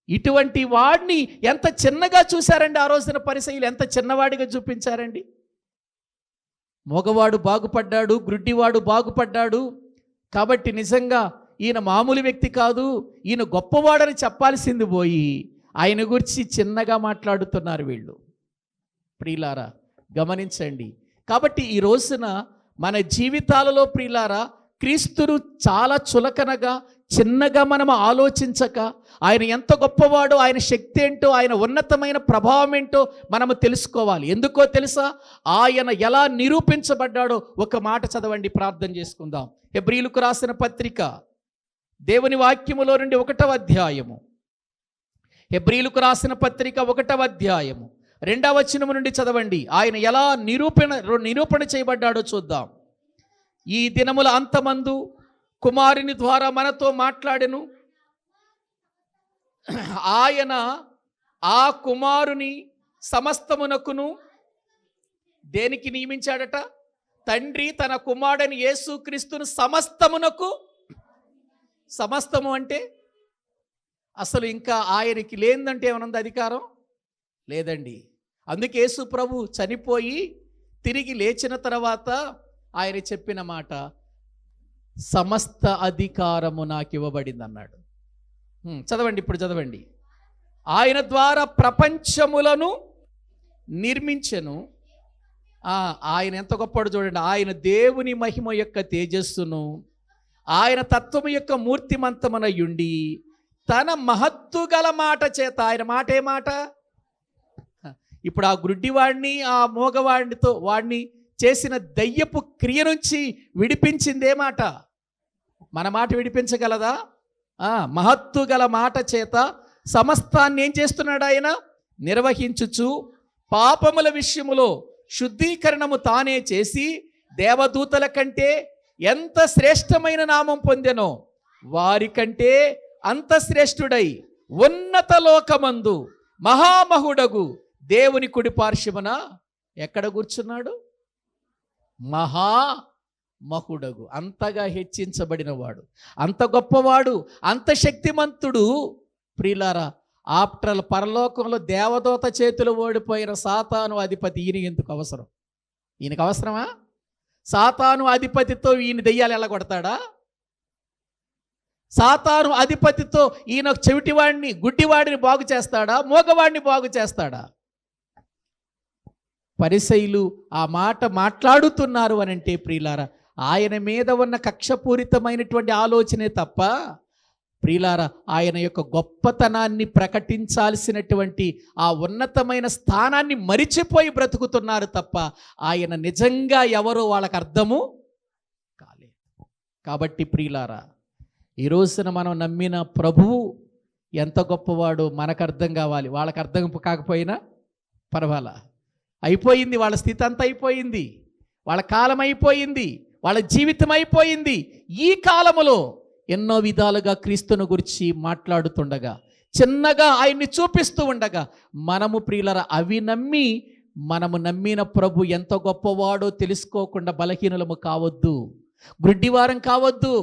ఇటువంటి వాడిని ఎంత చిన్నగా చూశారండి. ఆ రోజున పరిసయ్యులు ఎంత చిన్నవాడిగా చూపించారండి. మగవాడు బాగుపడ్డాడు, గ్రుడ్డివాడు బాగుపడ్డాడు కాబట్టి నిజంగా ఈయన మామూలు వ్యక్తి కాదు, ఈయన గొప్పవాడని చెప్పాల్సింది పోయి ఆయన గురించి చిన్నగా మాట్లాడుతున్నారు వీళ్ళు. ప్రియులారా గమనించండి. కాబట్టి ఈ రోజున మన జీవితాలలో ప్రియులారా క్రీస్తును చాలా చులకనగా, చిన్నగా మనం ఆలోచించక ఆయన ఎంత గొప్పవాడో, ఆయన శక్తి ఏంటో, ఆయన ఉన్నతమైన ప్రభావం ఏంటో మనము తెలుసుకోవాలి. ఎందుకో తెలుసా? ఆయన ఎలా నిరూపించబడ్డాడో ఒక మాట చదవండి, ప్రార్థన చేసుకుందాం. హెబ్రీయులకు రాసిన పత్రిక దేవుని వాక్యములో నుండి 1వ అధ్యాయము, హెబ్రీయులకు రాసిన పత్రిక 1వ అధ్యాయము 2వ వచనము నుండి చదవండి. ఆయన ఎలా నిరూపణ చేయబడ్డాడో చూద్దాం. ఈ దినముల అంతమందు కుమారుని ద్వారా మనతో మాట్లాడెను. ఆయన ఆ కుమారుని సమస్తమునకును దేనికి నియమించాడట? తండ్రి తన కుమారుడైన యేసుక్రీస్తును సమస్తమునకు, సమస్తము అంటే అసలు ఇంకా ఆయనకి లేదంటే ఏమనుంది? అధికారం లేదండి. అందుకే యేసు ప్రభు చనిపోయి తిరిగి లేచిన తర్వాత ఆయన చెప్పిన మాట, సమస్త అధికారము నాకు ఇవ్వబడింది అన్నాడు. చదవండి, ఇప్పుడు చదవండి. ఆయన ద్వారా ప్రపంచములను నిర్మించెను. ఆయన ఎంత గొప్పవాడు చూడండి. ఆయన దేవుని మహిమ యొక్క తేజస్సును, ఆయన తత్వము యొక్క మూర్తిమంతమునయుండి తన మహత్తు గల మాట చేత, ఆయన మాట ఏ మాట? ఇప్పుడు ఆ గుడ్డివాడిని, ఆ మోగవాడితో వాడిని చేసిన దయ్యపు క్రియ నుంచి విడిపించిందే మాట. మన మాట విడిపించగలదా? మహత్తు గల మాట చేత సమస్తాన్ని ఏం చేస్తున్నాడు ఆయన? నిర్వహించుచు పాపముల విషయములో శుద్ధీకరణము తానే చేసి దేవదూతల కంటే ఎంత శ్రేష్టమైన నామం పొందెనో వారికంటే అంత శ్రేష్ఠుడై ఉన్నత లోకమందు మహామహుడగు దేవుని కుడి పార్శ్వమున ఎక్కడ కూర్చున్నాడు? మహామహుడగు, అంతగా హెచ్చించబడినవాడు, అంత గొప్పవాడు, అంత శక్తిమంతుడు. ప్రియులారా, ఆఫ్టర్ పరలోకంలో దేవదూత చేతులు ఓడిపోయిన సాతాను అధిపతి ఈయన ఎందుకు అవసరం? ఈయనకు అవసరమా? సాతాను అధిపతితో ఈయన దెయ్యాలు ఎల్లగొడతాడా? సాతాను అధిపతితో ఈయన చెవిటివాడిని, గుడ్డివాడిని బాగు చేస్తాడా? మూగవాడిని బాగు చేస్తాడా? పరిసయ్యులు ఆ మాట మాట్లాడుతున్నారు అని అంటే ప్రియులారా, ఆయన మీద ఉన్న కక్షపూరితమైనటువంటి ఆలోచనే తప్ప ప్రియులారా, ఆయన యొక్క గొప్పతనాన్ని ప్రకటించాల్సినటువంటి ఆ ఉన్నతమైన స్థానాన్ని మరిచిపోయి బ్రతుకుతున్నారు తప్ప ఆయన నిజంగా ఎవరో వాళ్ళకు అర్థము కాలేదు. కాబట్టి ప్రియులారా, ఈ రోజున మనం నమ్మిన ప్రభువు ఎంత గొప్పవాడో మనకు అర్థం కావాలి. వాళ్ళకి అర్థం కాకపోయినా పర్వాలా, అయిపోయింది, వాళ్ళ స్థితి అంతా అయిపోయింది, వాళ్ళ కాలం అయిపోయింది, వాళ్ళ జీవితం అయిపోయింది. ఈ కాలములో ఎన్నో విధాలుగా క్రీస్తును గురించి మాట్లాడుతుండగా, చిన్నగా ఆయన్ని చూపిస్తూ ఉండగా, మనము ప్రియులరా అవి నమ్మి మనము నమ్మిన ప్రభు ఎంత గొప్పవాడో తెలుసుకోకుండా బలహీనులము కావద్దు, గుడ్డివారం కావద్దు,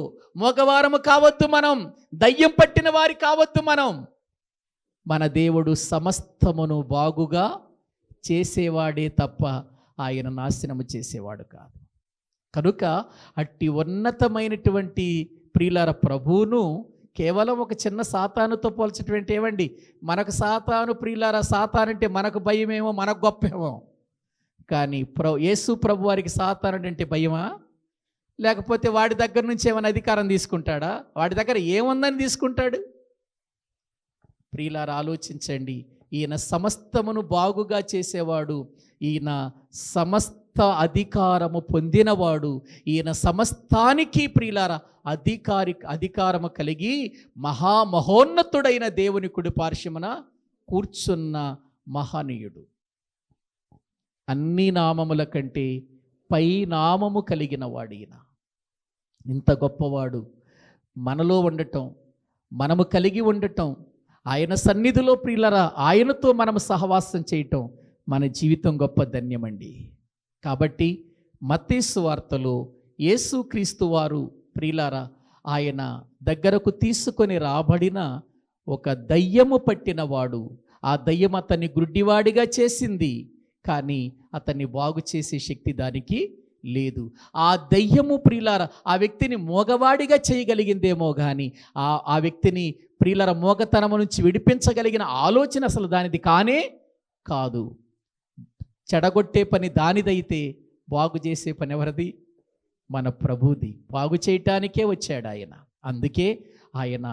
మగవారము కావద్దు, మనం దయ్యం పట్టిన వారి కావద్దు. మన దేవుడు సమస్తమును బాగుగా చేసేవాడే తప్ప ఆయన నాశనము చేసేవాడు కాదు. కనుక అట్టి ఉన్నతమైనటువంటి ప్రియులార ప్రభువును కేవలం ఒక చిన్న సాతానుతో పోల్చటువంటి ఏమండి, మనకు సాతాను ప్రియులార, సాతాను అంటే మనకు భయమేమో, మనకు గొప్పేమో, కానీ యేసు ప్రభు వారికి సాతాను అంటే భయమా? లేకపోతే వాడి దగ్గర నుంచి ఏమైనా అధికారం తీసుకుంటాడా? వాడి దగ్గర ఏముందని తీసుకుంటాడు? ప్రియులార ఆలోచించండి. ఈయన సమస్తమును బాగుగా చేసేవాడు, ఈయన సమస్త అధికారము పొందినవాడు, ఈయన సమస్తానికి ప్రియులార అధికారము కలిగి మహామహోన్నతుడైన దేవుని కుడి పార్శ్వమున కూర్చున్న మహనీయుడు. అన్ని నామముల కంటే పై నామము కలిగిన వాడు ఈయన. ఇంత గొప్పవాడు మనలో ఉండటం, మనము కలిగి ఉండటం, ఆయన సన్నిధిలో ప్రియులరా ఆయనతో మనము సహవాసం చేయటం మన జీవితం గొప్ప ధన్యమండి. కాబట్టి మత్తయి సువార్తలో యేసుక్రీస్తు వారు ప్రియులారా ఆయన దగ్గరకు తీసుకొని రాబడిన ఒక దయ్యము పట్టినవాడు, ఆ దయ్యం అతన్ని గుడ్డివాడిగా చేసింది, కానీ అతన్ని బాగు చేసే శక్తి దానికి లేదు. ఆ దయ్యము ప్రియులార ఆ వ్యక్తిని మోగవాడిగా చేయగలిగిందేమో కానీ ఆ వ్యక్తిని ప్రియులార మోగతనము నుంచి విడిపించగలిగిన ఆలోచన అసలు దానిది కానే కాదు. చెడగొట్టే పని దానిదైతే బాగు చేసే పని ఎవరిది? మన ప్రభుది. బాగు చేయటానికే వచ్చాడు ఆయన, అందుకే ఆయన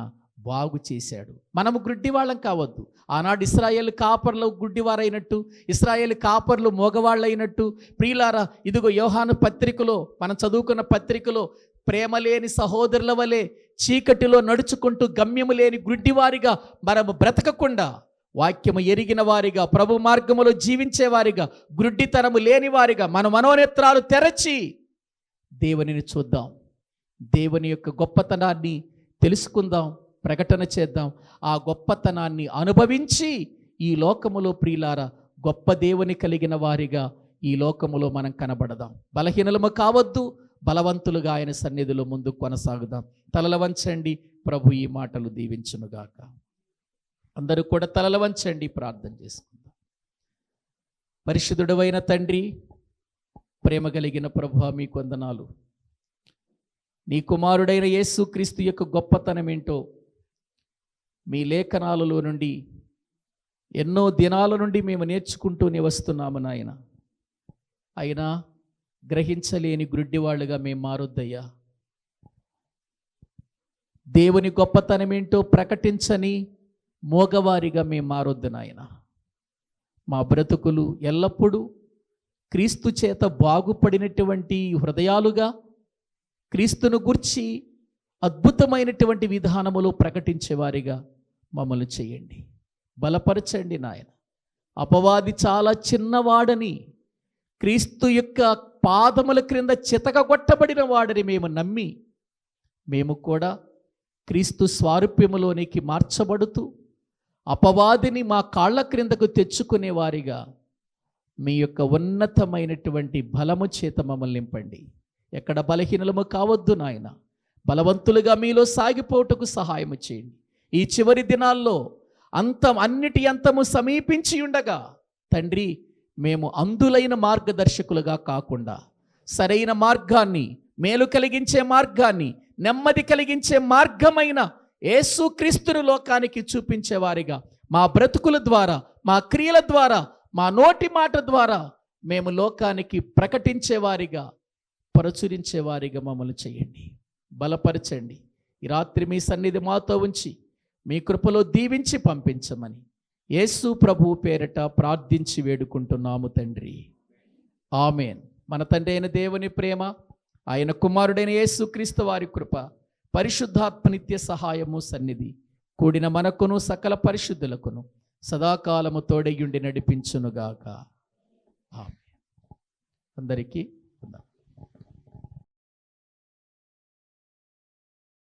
బాగు చేశాడు. మనము గుడ్డివాళ్ళం కావద్దు. ఆనాడు ఇశ్రాయేలు కాపర్లు గుడ్డివారైనట్టు, ఇశ్రాయేలు కాపర్లు మోగవాళ్ళైనట్టు ప్రియులారా, ఇదిగో యోహాను పత్రికలో మనం చదువుకున్న పత్రికలో ప్రేమ లేని సహోదరుల వలె చీకటిలో నడుచుకుంటూ గమ్యము లేని గుడ్డివారిగా మనము బ్రతకకుండా వాక్యము ఎరిగిన వారిగా, ప్రభు మార్గములో జీవించేవారిగా, గుడ్డితనము లేని వారిగా మన మనోనేత్రాలు తెరచి దేవునిని చూద్దాం, దేవుని యొక్క గొప్పతనాన్ని తెలుసుకుందాం, ప్రకటన చేద్దాం. ఆ గొప్పతనాన్ని అనుభవించి ఈ లోకములో ప్రియులారా గొప్ప దేవుని కలిగిన వారిగా ఈ లోకములో మనం కనబడదాం. బలహీనలము కావద్దు, బలవంతులుగా ఆయన సన్నిధిలో ముందుకు కొనసాగుదాం. తలల వంచండి, ప్రభు ఈ మాటలు దీవించునుగాక. అందరూ కూడా తలల వంచండి, ప్రార్థన చేసుకుందాం. పరిశుద్ధుడవైన తండ్రి, ప్రేమ కలిగిన ప్రభువా, మీకు వందనాలు. నీ కుమారుడైన యేసుక్రీస్తు యొక్క గొప్పతనం ఏంటో మీ లేఖనాలలో నుండి ఎన్నో దినాల నుండి మేము నేర్చుకుంటూనే వస్తున్నాము నాయన. అయినా గ్రహించలేని గుడ్డివాళ్ళుగా మేము మారొద్దయ్యా. దేవుని గొప్పతనం ఏంటో ప్రకటించని మోగవారిగా మేము మారొద్దు నాయన. మా బ్రతుకులు ఎల్లప్పుడూ క్రీస్తు చేత బాగుపడినటువంటి హృదయాలుగా, క్రీస్తును గూర్చి అద్భుతమైనటువంటి విధానములు ప్రకటించేవారిగా మమ్మల్ని చేయండి. బలపరచండి నాయన. అపవాది చాలా చిన్నవాడని, క్రీస్తు యొక్క పాదముల క్రింద చితకగొట్టబడిన వాడని మేము నమ్మి, మేము కూడా క్రీస్తు స్వారూప్యములోనికి మార్చబడుతూ అపవాదిని మా కాళ్ళ క్రిందకు తెచ్చుకునేవారిగా మీ యొక్క ఉన్నతమైనటువంటి బలము చేత మమ్మల్ని నింపండి. ఎక్కడ బలహీనలము కావద్దు నాయన. బలవంతులుగా మీలో సాగిపోవుటకు సహాయము చేయండి. ఈ చివరి దినాల్లో అన్నిటి అంతము సమీపించి ఉండగా తండ్రి, మేము అందులైన మార్గదర్శకులుగా కాకుండా సరైన మార్గాన్ని, మేలు కలిగించే మార్గాన్ని, నెమ్మది కలిగించే మార్గమైన యేసుక్రీస్తును లోకానికి చూపించేవారిగా, మా బ్రతుకుల ద్వారా, మా క్రియల ద్వారా, మా నోటి మాట ద్వారా మేము లోకానికి ప్రకటించేవారిగా, ప్రచురించేవారిగా మమ్మల్ని చేయండి. బలపరచండి. ఈ రాత్రి మీ సన్నిధి మాతో ఉంచి మీ కృపలో దీవించి పంపించమని యేసు ప్రభువు పేరట ప్రార్థించి వేడుకుంటున్నాము తండ్రి. ఆమేన్. మన తండ్రి అయిన దేవుని ప్రేమ, ఆయన కుమారుడైన యేసుక్రీస్తు వారి కృప, పరిశుద్ధాత్మ నిత్య సహాయము సన్నిధి కూడిన మనకును సకల పరిశుద్ధులకును సదాకాలము తోడయుండి నడిపించునుగాక. ఆమేన్. అందరికీ వందనాలు.